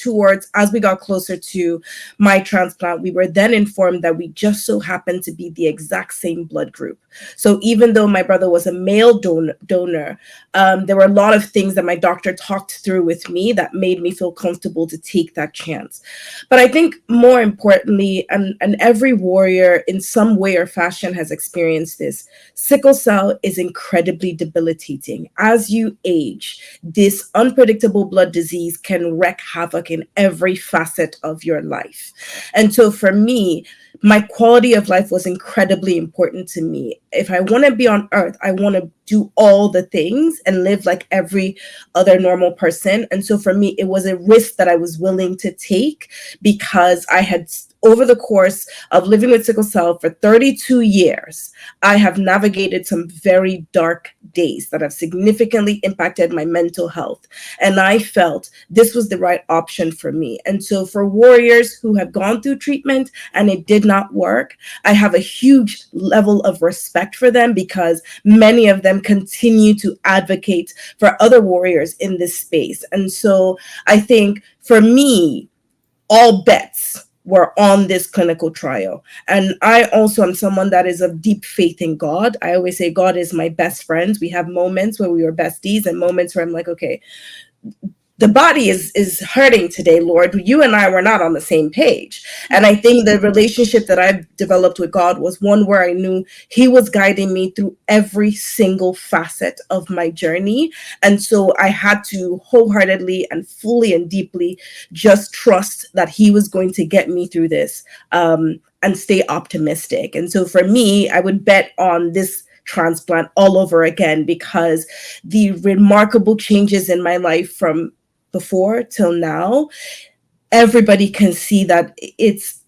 as we got closer to my transplant, we were then informed that we just so happened to be the exact same blood group. So even though my brother was a male donor, there were a lot of things that my doctor talked through with me that made me feel comfortable to take that chance. But I think more importantly, and every warrior in some way or fashion has experienced this, sickle cell is incredibly debilitating. As you age, this unpredictable blood disease can wreak havoc in every facet of your life. And so for me, my quality of life was incredibly important to me. If I want to be on earth, I want to do all the things and live like every other normal person. And so for me, it was a risk that I was willing to take because I had, over the course of living with sickle cell for 32 years, I have navigated some very dark days that have significantly impacted my mental health. And I felt this was the right option for me. And so for warriors who have gone through treatment and it did not work, I have a huge level of respect for them because many of them continue to advocate for other warriors in this space. And so I think for me, all bets were on this clinical trial. And I also am someone that is of deep faith in God. I always say God is my best friend. We have moments where we were besties and moments where I'm like, okay, the body is hurting today, Lord. You and I were not on the same page. And I think the relationship that I've developed with God was one where I knew he was guiding me through every single facet of my journey. And so I had to wholeheartedly and fully and deeply just trust that he was going to get me through this, and stay optimistic. And so for me, I would bet on this transplant all over again because the remarkable changes in my life from before till now, everybody can see that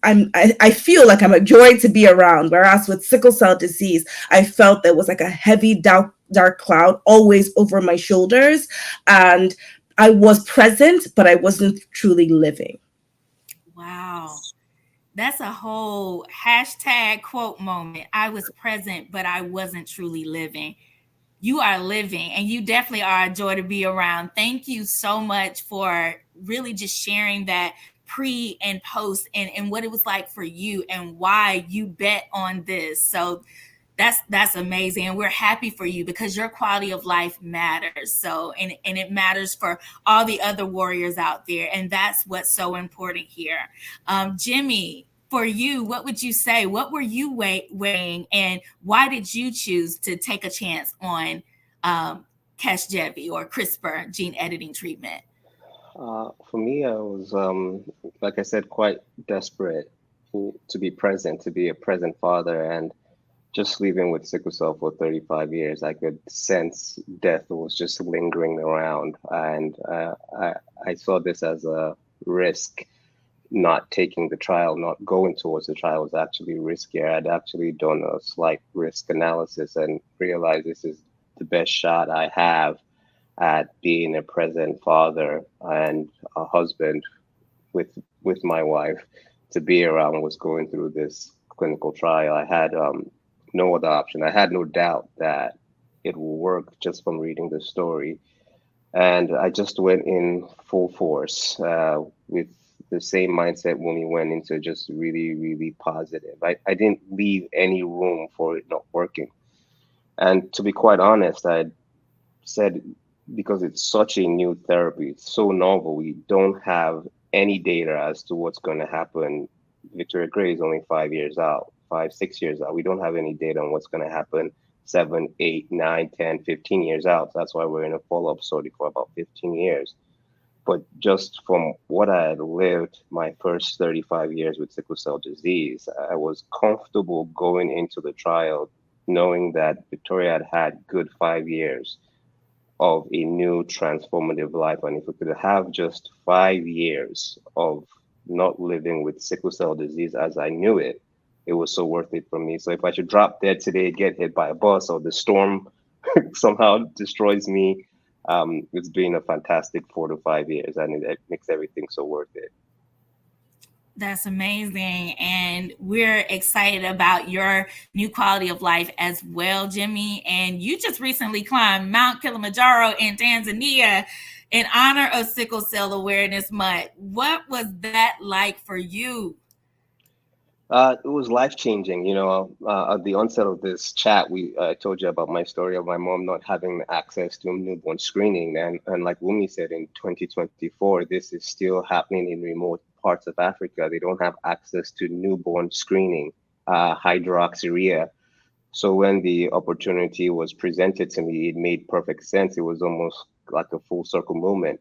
I feel like I'm a joy to be around. Whereas with sickle cell disease, I felt there was like a heavy dark cloud always over my shoulders, and I was present, but I wasn't truly living. Wow. That's a whole hashtag quote moment. I was present, but I wasn't truly living. You are living, and you definitely are a joy to be around. Thank you so much for really just sharing that pre and post and what it was like for you and why you bet on this. So that's amazing, and we're happy for you because your quality of life matters. So and it matters for all the other warriors out there, and that's what's so important here. Jimmy, for you, what would you say? What were you weighing, and why did you choose to take a chance on Casgevy or CRISPR gene editing treatment? For me, I was, like I said, quite desperate to be present, to be a present father. And just living with sickle cell for 35 years, I could sense death was just lingering around. And I saw this as a risk. Not taking the trial, not going towards the trial was actually riskier. I'd actually done a slight risk analysis and realized this is the best shot I have at being a present father and a husband with my wife to be around was going through this clinical trial. I had no other option. I had no doubt that it will work just from reading the story. And I just went in full force with the same mindset when we went into just really, really positive. I didn't leave any room for it not working. And to be quite honest, I said, because it's such a new therapy, it's so novel, we don't have any data as to what's going to happen. Victoria Gray is only 5 years out, 5, 6 years out. We don't have any data on what's going to happen 7, 8, 9, 10, 15 years out. That's why we're in a follow-up study for about 15 years. But just from what I had lived my first 35 years with sickle cell disease, I was comfortable going into the trial knowing that Victoria had had good 5 years of a new transformative life. And if we could have just 5 years of not living with sickle cell disease as I knew it, it was so worth it for me. So if I should drop dead today, get hit by a bus, or the storm somehow destroys me, it's been a fantastic 4 to 5 years, and it makes everything so worth it. That's amazing. And we're excited about your new quality of life as well, Jimmy. And you just recently climbed Mount Kilimanjaro in Tanzania in honor of Sickle Cell Awareness Month. What was that like for you? It was life changing. At the onset of this chat, we told you about my story of my mom not having access to newborn screening, and like Wumi said, in 2024, this is still happening in remote parts of Africa. They don't have access to newborn screening, hydroxyurea. So when the opportunity was presented to me, it made perfect sense. It was almost like a full circle moment,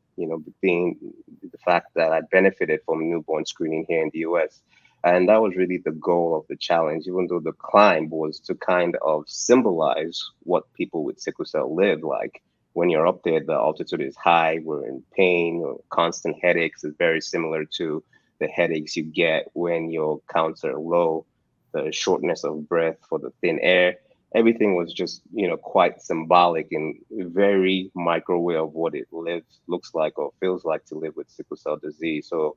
being the fact that I benefited from newborn screening here in the US. And that was really the goal of the challenge, even though the climb was to kind of symbolize what people with sickle cell live like. When you're up there, the altitude is high, we're in pain, or constant headaches is very similar to the headaches you get when your counts are low, the shortness of breath for the thin air. Everything was just, quite symbolic and very micro way of what it looks like or feels like to live with sickle cell disease. So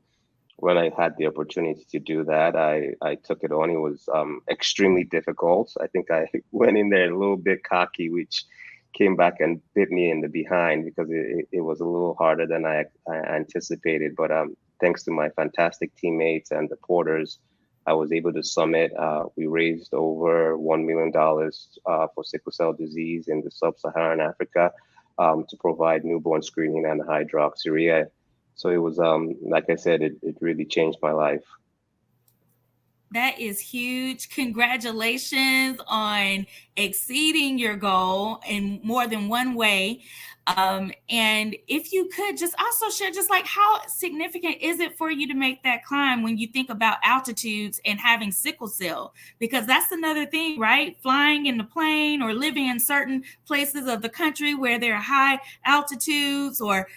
when I had the opportunity to do that, I took it on. It was extremely difficult. I think I went in there a little bit cocky, which came back and bit me in the behind because it was a little harder than I anticipated. But thanks to my fantastic teammates and the porters, I was able to summit. We raised over $1 million for sickle cell disease in the sub-Saharan Africa to provide newborn screening and hydroxyurea. So it was, like I said, it really changed my life. That is huge. Congratulations on exceeding your goal in more than one way. And if you could just also share, just like how significant is it for you to make that climb when you think about altitudes and having sickle cell? Because that's another thing, right? Flying in the plane or living in certain places of the country where there are high altitudes or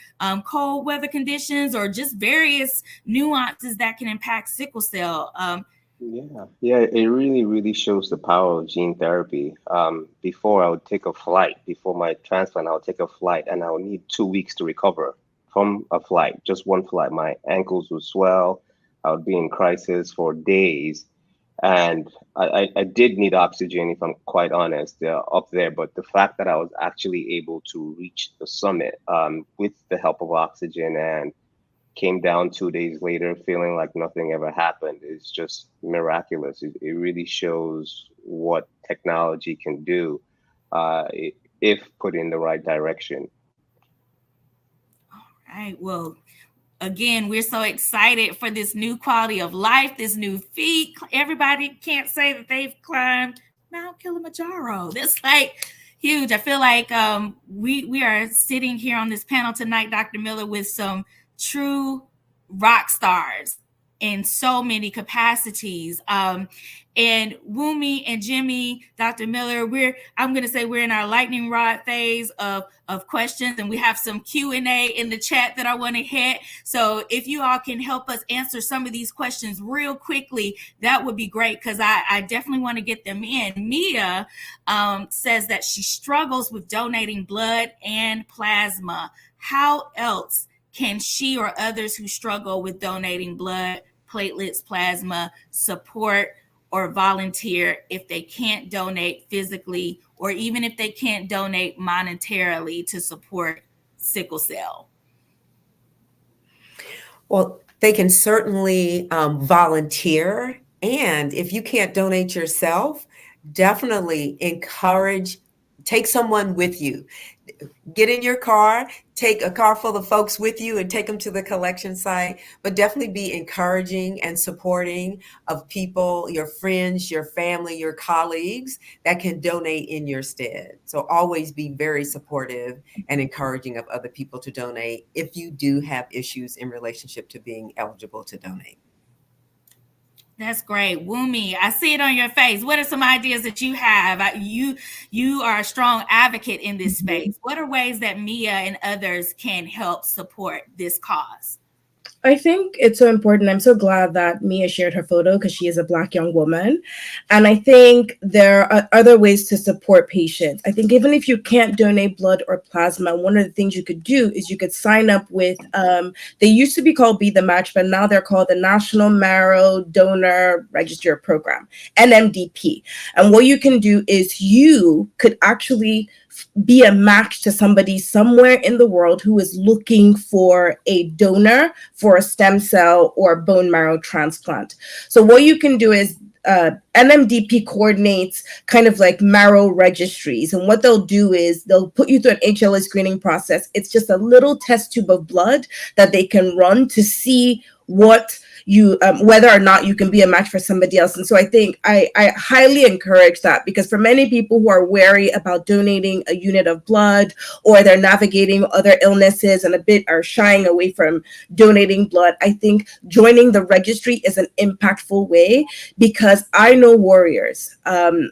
cold weather conditions or just various nuances that can impact sickle cell. Yeah, it really, really shows the power of gene therapy. Before I would take a flight, before my transplant, I would take a flight and I would need 2 weeks to recover from a flight, just one flight. My ankles would swell. I would be in crisis for days. And I did need oxygen, if I'm quite honest, up there. But the fact that I was actually able to reach the summit with the help of oxygen and came down 2 days later feeling like nothing ever happened is just miraculous. It really shows what technology can do if put in the right direction. All right. Well, again, we're so excited for this new quality of life, this new feat. Everybody can't say that they've climbed Mount Kilimanjaro. That's like huge. I feel like we are sitting here on this panel tonight, Dr. Miller, with some true rock stars in so many capacities. And Wumi and Jimmy, Dr. Miller, I'm going to say we're in our lightning rod phase of questions, and we have some Q&A in the chat that I want to hit. So if you all can help us answer some of these questions real quickly, that would be great, because I definitely want to get them in. Mia says that she struggles with donating blood and plasma. How else can she or others who struggle with donating blood, platelets, plasma support or volunteer if they can't donate physically, or even if they can't donate monetarily to support sickle cell? Well, they can certainly volunteer. And if you can't donate yourself, definitely encourage take someone with you. Get in your car, take a car full of folks with you and take them to the collection site, but definitely be encouraging and supporting of people, your friends, your family, your colleagues that can donate in your stead. So always be very supportive and encouraging of other people to donate if you do have issues in relationship to being eligible to donate. That's great. Wumi, I see it on your face. What are some ideas that you have? You are a strong advocate in this space. What are ways that Mia and others can help support this cause? I think it's so important. I'm so glad that Mia shared her photo because she is a Black young woman. And I think there are other ways to support patients. I think even if you can't donate blood or plasma, one of the things you could do is you could sign up with, they used to be called Be the Match, but now they're called the National Marrow Donor Register Program, NMDP. And what you can do is you could actually be a match to somebody somewhere in the world who is looking for a donor for a stem cell or bone marrow transplant. So what you can do is NMDP coordinates kind of like marrow registries. And what they'll do is they'll put you through an HLA screening process. It's just a little test tube of blood that they can run to see what you whether or not you can be a match for somebody else. And so I think I highly encourage that, because for many people who are wary about donating a unit of blood, or they're navigating other illnesses and a bit are shying away from donating blood, I think joining the registry is an impactful way, because I know warriors.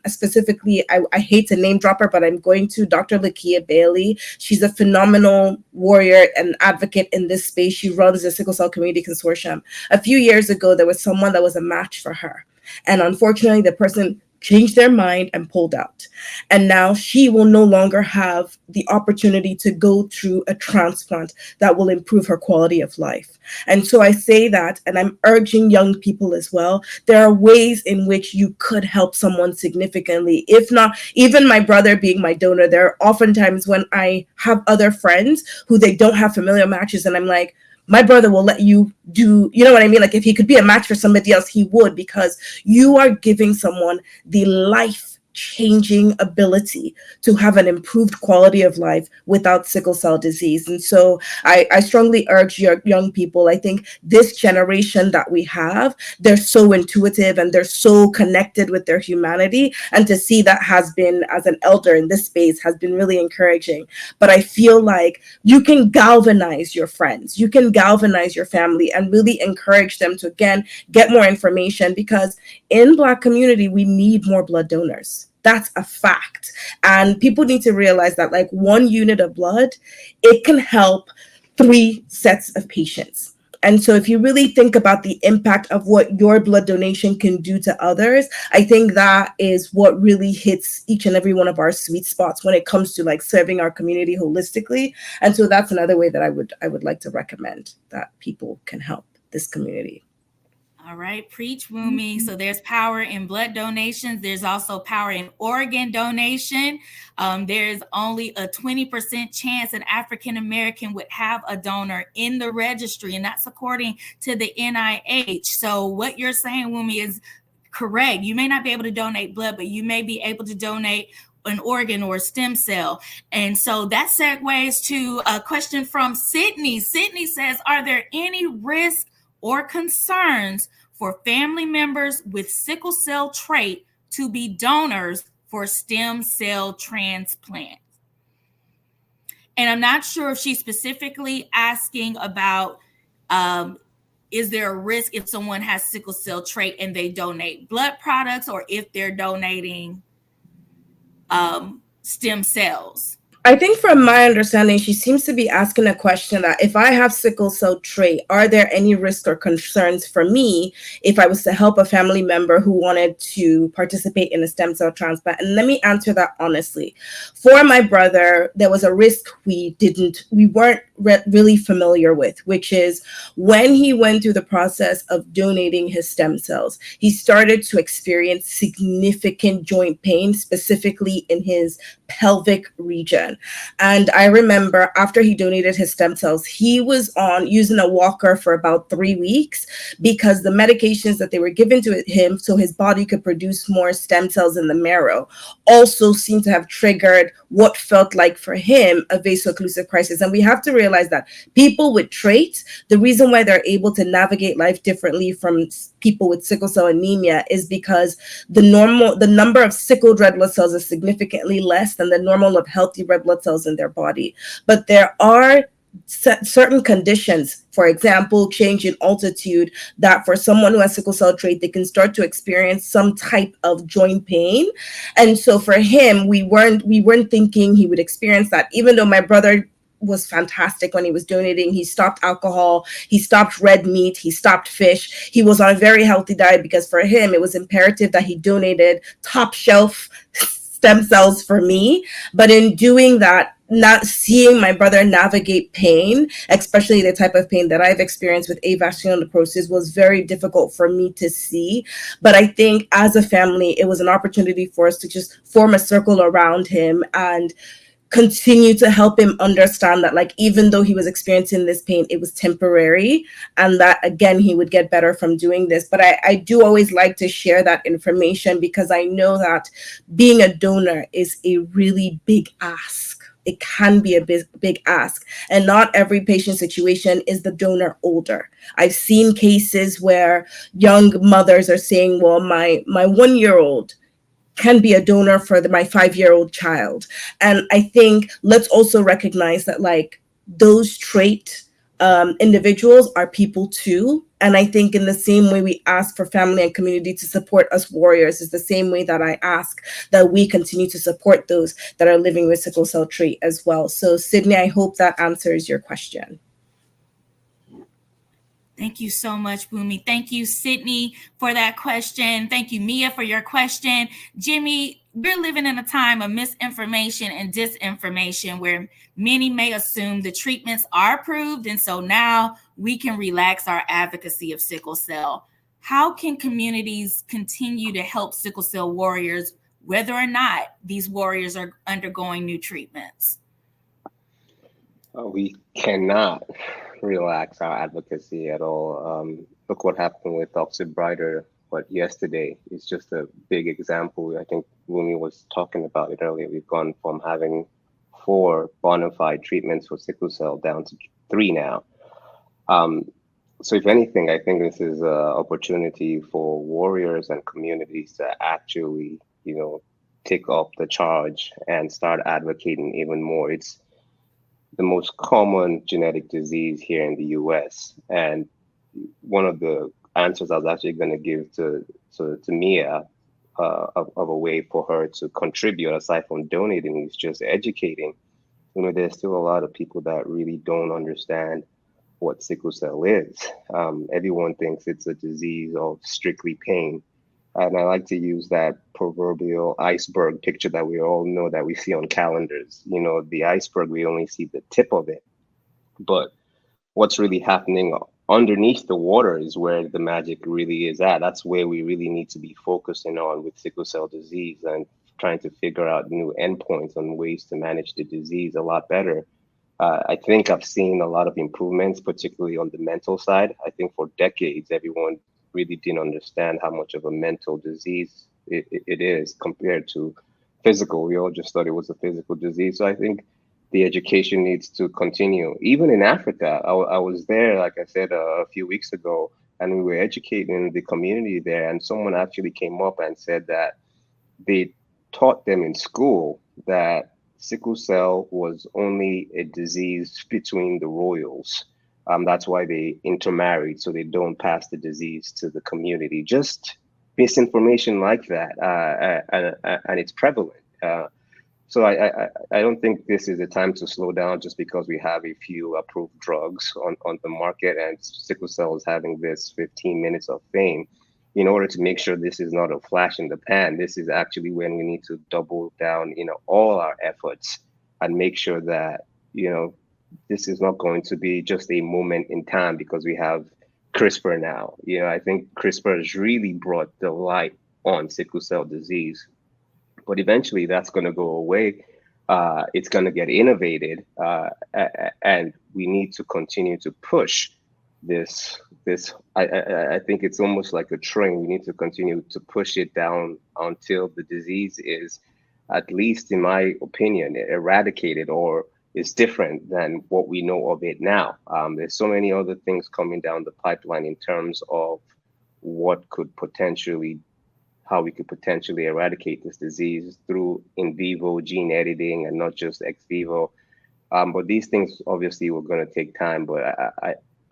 Specifically, I hate to name drop her, but I'm going to Dr. Lakia Bailey. She's a phenomenal warrior and advocate in this space. She runs the Sickle Cell Community Consortium. A few years ago, there was someone that was a match for her. And unfortunately, the person changed their mind and pulled out. And now she will no longer have the opportunity to go through a transplant that will improve her quality of life. And so I say that, and I'm urging young people as well, there are ways in which you could help someone significantly. If not, even my brother being my donor, there are oftentimes when I have other friends who they don't have familial matches, and I'm like, my brother will let you do, you know what I mean? Like if he could be a match for somebody else, he would, because you are giving someone the life-changing ability to have an improved quality of life without sickle cell disease. And so I strongly urge your young people. I think this generation that we have, they're so intuitive and they're so connected with their humanity. And to see that has been, as an elder in this space, has been really encouraging. But I feel like you can galvanize your friends, you can galvanize your family, and really encourage them to, again, get more information, because in Black community, we need more blood donors. That's a fact. And people need to realize that like 1 unit of blood, it can help 3 sets of patients. And so if you really think about the impact of what your blood donation can do to others, I think that is what really hits each and every one of our sweet spots when it comes to like serving our community holistically. And so that's another way that I would like to recommend that people can help this community. All right, preach, Wumi. So there's power in blood donations. There's also power in organ donation. There's only a 20% chance an African American would have a donor in the registry, and that's according to the NIH. So what you're saying, Wumi, is correct. You may not be able to donate blood, but you may be able to donate an organ or a stem cell. And so that segues to a question from Sydney. Sydney says, are there any risks or concerns for family members with sickle cell trait to be donors for stem cell transplant? And I'm not sure if she's specifically asking about, is there a risk if someone has sickle cell trait and they donate blood products, or if they're donating stem cells? I think from my understanding, she seems to be asking a question that if I have sickle cell trait, are there any risks or concerns for me if I was to help a family member who wanted to participate in a stem cell transplant? And let me answer that honestly. For my brother, there was a risk we weren't really familiar with, which is when he went through the process of donating his stem cells, he started to experience significant joint pain, specifically in his pelvic region. And I remember after he donated his stem cells, he was on using a walker for about 3 weeks because the medications that they were given to him so his body could produce more stem cells in the marrow also seemed to have triggered what felt like for him a vaso-occlusive crisis. And we have to realize that people with traits, the reason why they're able to navigate life differently from people with sickle cell anemia is because the number of sickled red blood cells is significantly less than the normal of healthy red blood cells in their body. But there are certain conditions, for example, change in altitude, that for someone who has sickle cell trait, they can start to experience some type of joint pain. And so for him, we weren't thinking he would experience that, even though my brother was fantastic when he was donating. He stopped alcohol, he stopped red meat, he stopped fish. He was on a very healthy diet because for him, it was imperative that he donated top shelf stem cells for me. But in doing that, not seeing my brother navigate pain, especially the type of pain that I've experienced with avascular necrosis, was very difficult for me to see. But I think as a family, it was an opportunity for us to just form a circle around him and continue to help him understand that, like, even though he was experiencing this pain, it was temporary, and that again he would get better from doing this. But I do always like to share that information because I know that being a donor is a really big ask. It can be a big ask, and not every patient situation is the donor older. I've seen cases where young mothers are saying, well, my 1-year-old can be a donor for my 5-year-old child. And I think let's also recognize that, like, those trait individuals are people too. And I think in the same way we ask for family and community to support us warriors is the same way that I ask that we continue to support those that are living with sickle cell trait as well. So Sydney, I hope that answers your question. Thank you so much, Bumi. Thank you, Sydney, for that question. Thank you, Mia, for your question. Jimmy, we're living in a time of misinformation and disinformation where many may assume the treatments are approved, and so now we can relax our advocacy of sickle cell. How can communities continue to help sickle cell warriors, whether or not these warriors are undergoing new treatments? We cannot relax our advocacy at all. Look what happened with Oxybrider, yesterday is just a big example. I think Wumi was talking about it earlier. We've gone from having 4 bona fide treatments for sickle cell down to 3 now. So if anything, I think this is an opportunity for warriors and communities to actually, take up the charge and start advocating even more. It's the most common genetic disease here in the US. And one of the answers I was actually going to give to Mia of a way for her to contribute aside from donating is just educating. There's still a lot of people that really don't understand what sickle cell is. Everyone thinks it's a disease of strictly pain. And I like to use that proverbial iceberg picture that we all know that we see on calendars. The iceberg, we only see the tip of it. But what's really happening underneath the water is where the magic really is at. That's where we really need to be focusing on with sickle cell disease and trying to figure out new endpoints on ways to manage the disease a lot better. I think I've seen a lot of improvements, particularly on the mental side. I think for decades, everyone really didn't understand how much of a mental disease it is compared to physical. We all just thought it was a physical disease. So I think the education needs to continue. Even in Africa, I was there, like I said, a few weeks ago, and we were educating the community there. And someone actually came up and said that they taught them in school that sickle cell was only a disease between the royals. That's why they intermarried, so they don't pass the disease to the community. Just misinformation like that, and it's prevalent. So I don't think this is a time to slow down just because we have a few approved drugs on the market and sickle cell is having this 15 minutes of fame. In order to make sure this is not a flash in the pan, this is actually when we need to double down, all our efforts and make sure that, this is not going to be just a moment in time because we have CRISPR now. I think CRISPR has really brought the light on sickle cell disease, but eventually that's going to go away. It's going to get innovated, and we need to continue to push this. I think it's almost like a train. We need to continue to push it down until the disease is, at least in my opinion, eradicated or is different than what we know of it now. There's so many other things coming down the pipeline in terms of what could potentially how we could potentially eradicate this disease through in vivo gene editing and not just ex vivo. But these things obviously were going to take time. But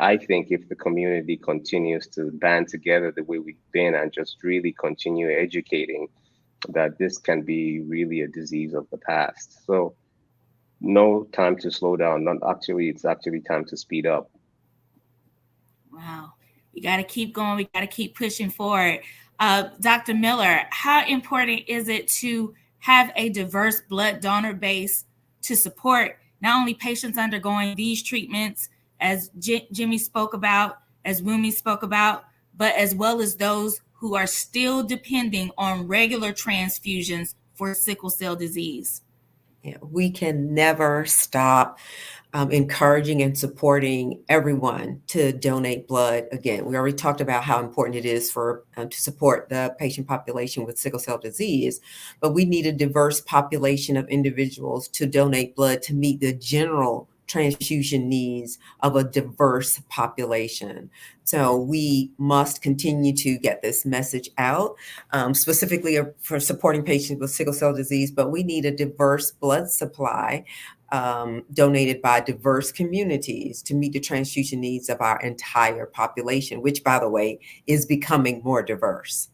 I think if the community continues to band together the way we've been and just really continue educating, that this can be really a disease of the past. So no time to slow down. Not actually, it's actually time to speed up. Wow. We got to keep going. We got to keep pushing forward. Dr. Miller, how important is it to have a diverse blood donor base to support not only patients undergoing these treatments, as Jimmy spoke about, as Wumi spoke about, but as well as those who are still depending on regular transfusions for sickle cell disease? Yeah, we can never stop encouraging and supporting everyone to donate blood. Again, we already talked about how important it is for to support the patient population with sickle cell disease, but we need a diverse population of individuals to donate blood to meet the general transfusion needs of a diverse population. So we must continue to get this message out, specifically for supporting patients with sickle cell disease, but we need a diverse blood supply donated by diverse communities to meet the transfusion needs of our entire population, which, by the way, is becoming more diverse.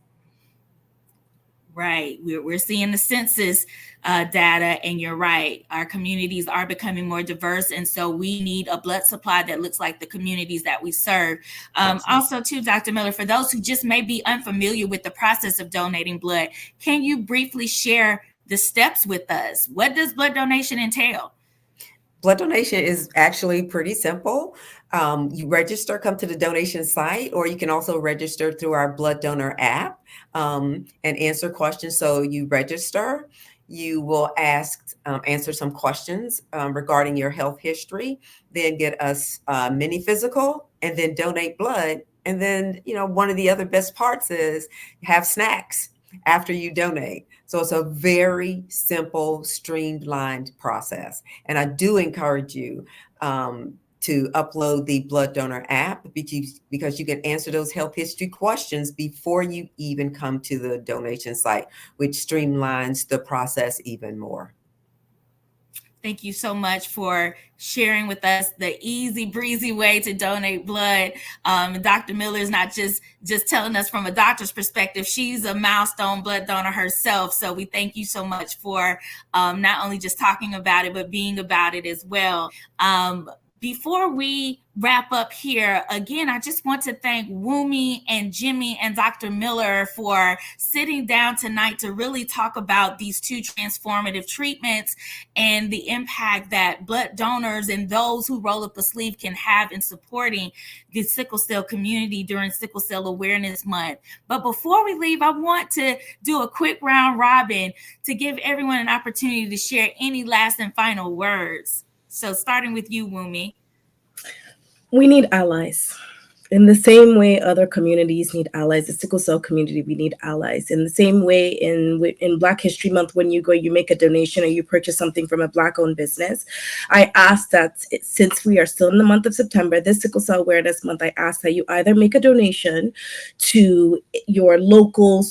Right. We're seeing the census data, and you're right. Our communities are becoming more diverse, and so we need a blood supply that looks like the communities that we serve. Also, too, Dr. Miller, for those who just may be unfamiliar with the process of donating blood, can you briefly share the steps with us? What does blood donation entail? Blood donation is actually pretty simple. You register, come to the donation site, or you can also register through our blood donor app and answer questions. So you register, you will answer some questions regarding your health history, then get us mini physical, and then donate blood. And then, one of the other best parts is have snacks after you donate. So it's a very simple, streamlined process. And I do encourage you to upload the blood donor app because you can answer those health history questions before you even come to the donation site, which streamlines the process even more. Thank you so much for sharing with us the easy breezy way to donate blood. Dr. Miller is not just telling us from a doctor's perspective. She's a milestone blood donor herself. So we thank you so much for not only just talking about it, but being about it as well. Before we wrap up here, again, I just want to thank Wumi and Jimmy and Dr. Miller for sitting down tonight to really talk about these two transformative treatments and the impact that blood donors and those who roll up a sleeve can have in supporting the sickle cell community during Sickle Cell Awareness Month. But before we leave, I want to do a quick round robin to give everyone an opportunity to share any last and final words. So starting with you, Wumi. We need allies. In the same way other communities need allies, the sickle cell community, we need allies. In the same way in Black History Month, when you go, you make a donation or you purchase something from a Black-owned business, I ask that since we are still in the month of September, this Sickle Cell Awareness Month, I ask that you either make a donation to your local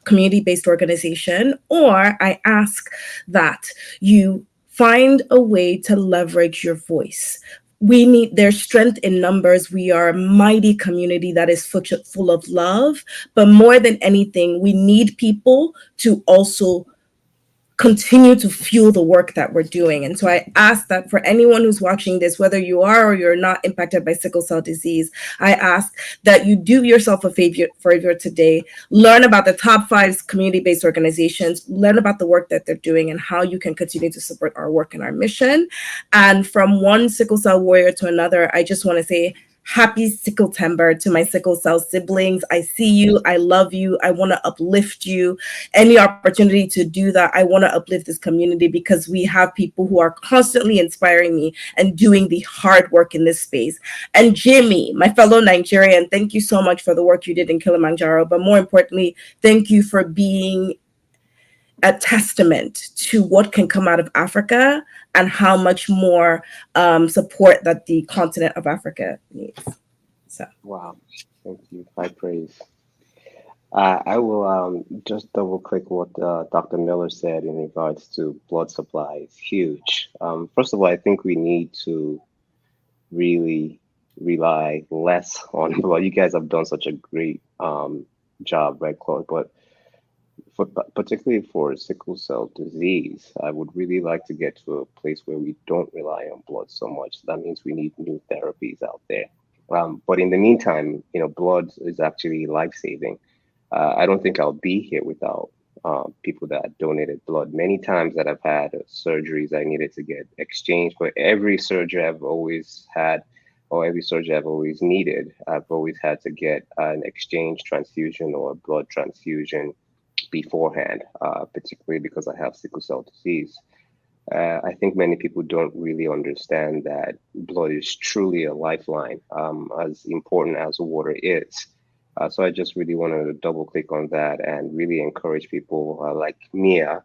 community-based organization, or I ask that you find a way to leverage your voice. There's strength in numbers. We are a mighty community that is full of love, but more than anything, we need people to also continue to fuel the work that we're doing. And so I ask that for anyone who's watching this, whether you are or you're not impacted by sickle cell disease, I ask that you do yourself a favor today, learn about the top 5 community-based organizations, learn about the work that they're doing and how you can continue to support our work and our mission. And from one sickle cell warrior to another, I just want to say happy Sickletember to my sickle cell siblings. I see you. I love you. I want to uplift you. Any opportunity to do that, I want to uplift this community because we have people who are constantly inspiring me and doing the hard work in this space. And Jimmy, my fellow Nigerian, thank you so much for the work you did in Kilimanjaro. But more importantly, thank you for being a testament to what can come out of Africa and how much more support that the continent of Africa needs. So, Wow, thank you. High praise. I will just double click what Dr. Miller said in regards to blood supply. It's huge. First of all, I think we need to really rely less on blood. You guys have done such a great job, Red Claw, but particularly for sickle cell disease, I would really like to get to a place where we don't rely on blood so much. That means we need new therapies out there. But in the meantime, blood is actually life-saving. I don't think I'll be here without people that donated blood. Many times that I've had surgeries I needed to get exchanged, but every surgery I've always had, or every surgery I've always needed, I've always had to get an exchange transfusion or a blood transfusion beforehand, particularly because I have sickle cell disease. I think many people don't really understand that blood is truly a lifeline, as important as water is. So I just really wanted to double click on that and really encourage people like Mia.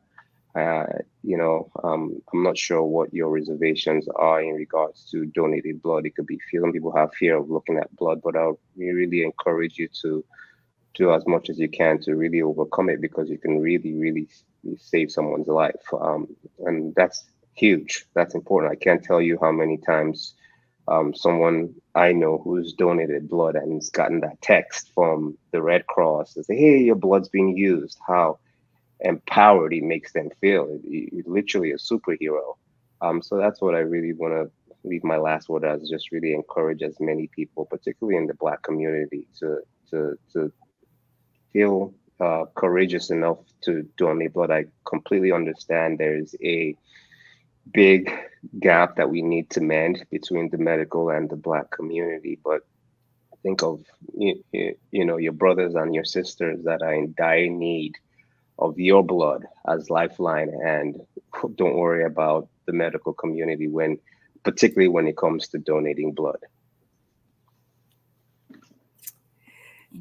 I'm not sure what your reservations are in regards to donating blood. It could be some people have fear of looking at blood, but I really encourage you to do as much as you can to really overcome it because you can really, really save someone's life. And that's huge. That's important. I can't tell you how many times someone I know who's donated blood and has gotten that text from the Red Cross to say, hey, your blood's being used, how empowered it makes them feel. It's literally a superhero. So that's what I really want to leave my last word as, just really encourage as many people, particularly in the Black community, to feel courageous enough to donate blood. I completely understand there's a big gap that we need to mend between the medical and the Black community, but think of your brothers and your sisters that are in dire need of your blood as lifeline, and don't worry about the medical community particularly when it comes to donating blood.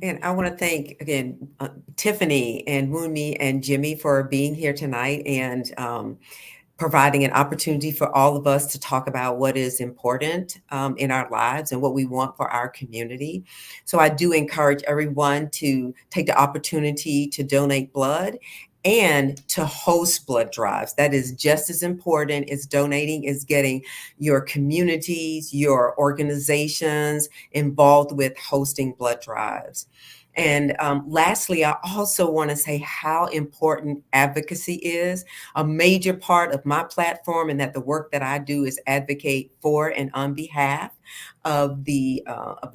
And I want to thank again Tiffany and Wunmi and Jimmy for being here tonight and providing an opportunity for all of us to talk about what is important in our lives and what we want for our community. So I do encourage everyone to take the opportunity to donate blood and to host blood drives. That is just as important as donating, is getting your communities, your organizations involved with hosting blood drives. And lastly, I also want to say how important advocacy is. A major part of my platform and that the work that I do is advocate for and on behalf of the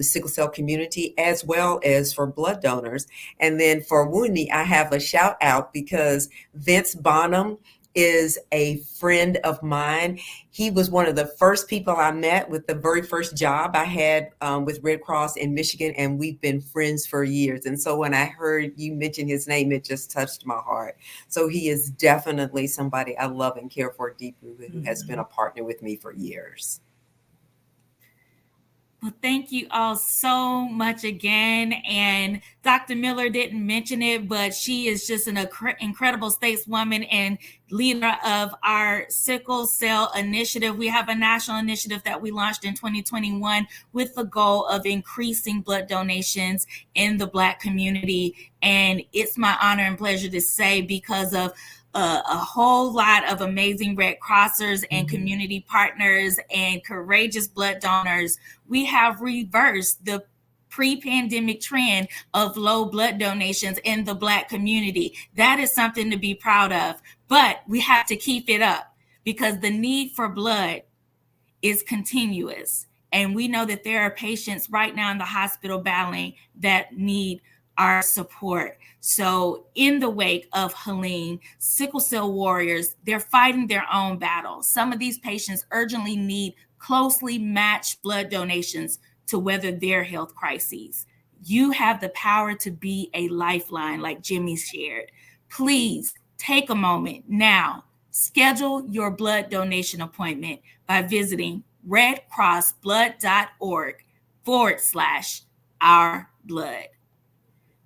sickle cell community, as well as for blood donors. And then for Wunmi, I have a shout out because Vince Bonham is a friend of mine. He was one of the first people I met with the very first job I had with Red Cross in Michigan, and we've been friends for years. And so when I heard you mention his name, it just touched my heart. So he is definitely somebody I love and care for deeply, who has been a partner with me for years. Well, thank you all so much again. And Dr. Miller didn't mention it, but she is just an incredible stateswoman and leader of our sickle cell initiative. We have a national initiative that we launched in 2021 with the goal of increasing blood donations in the Black community. And it's my honor and pleasure to say, because of a whole lot of amazing Red Crossers and community partners and courageous blood donors, we have reversed the pre-pandemic trend of low blood donations in the Black community. That is something to be proud of. but we have to keep it up because the need for blood is continuous. And we know that there are patients right now in the hospital battling that need our support. So in the wake of Helene, sickle cell warriors, they're fighting their own battle. Some of these patients urgently need closely matched blood donations to weather their health crises. You have the power to be a lifeline, like Jimmy shared. Please take a moment now. Schedule your blood donation appointment by visiting redcrossblood.org/ourblood.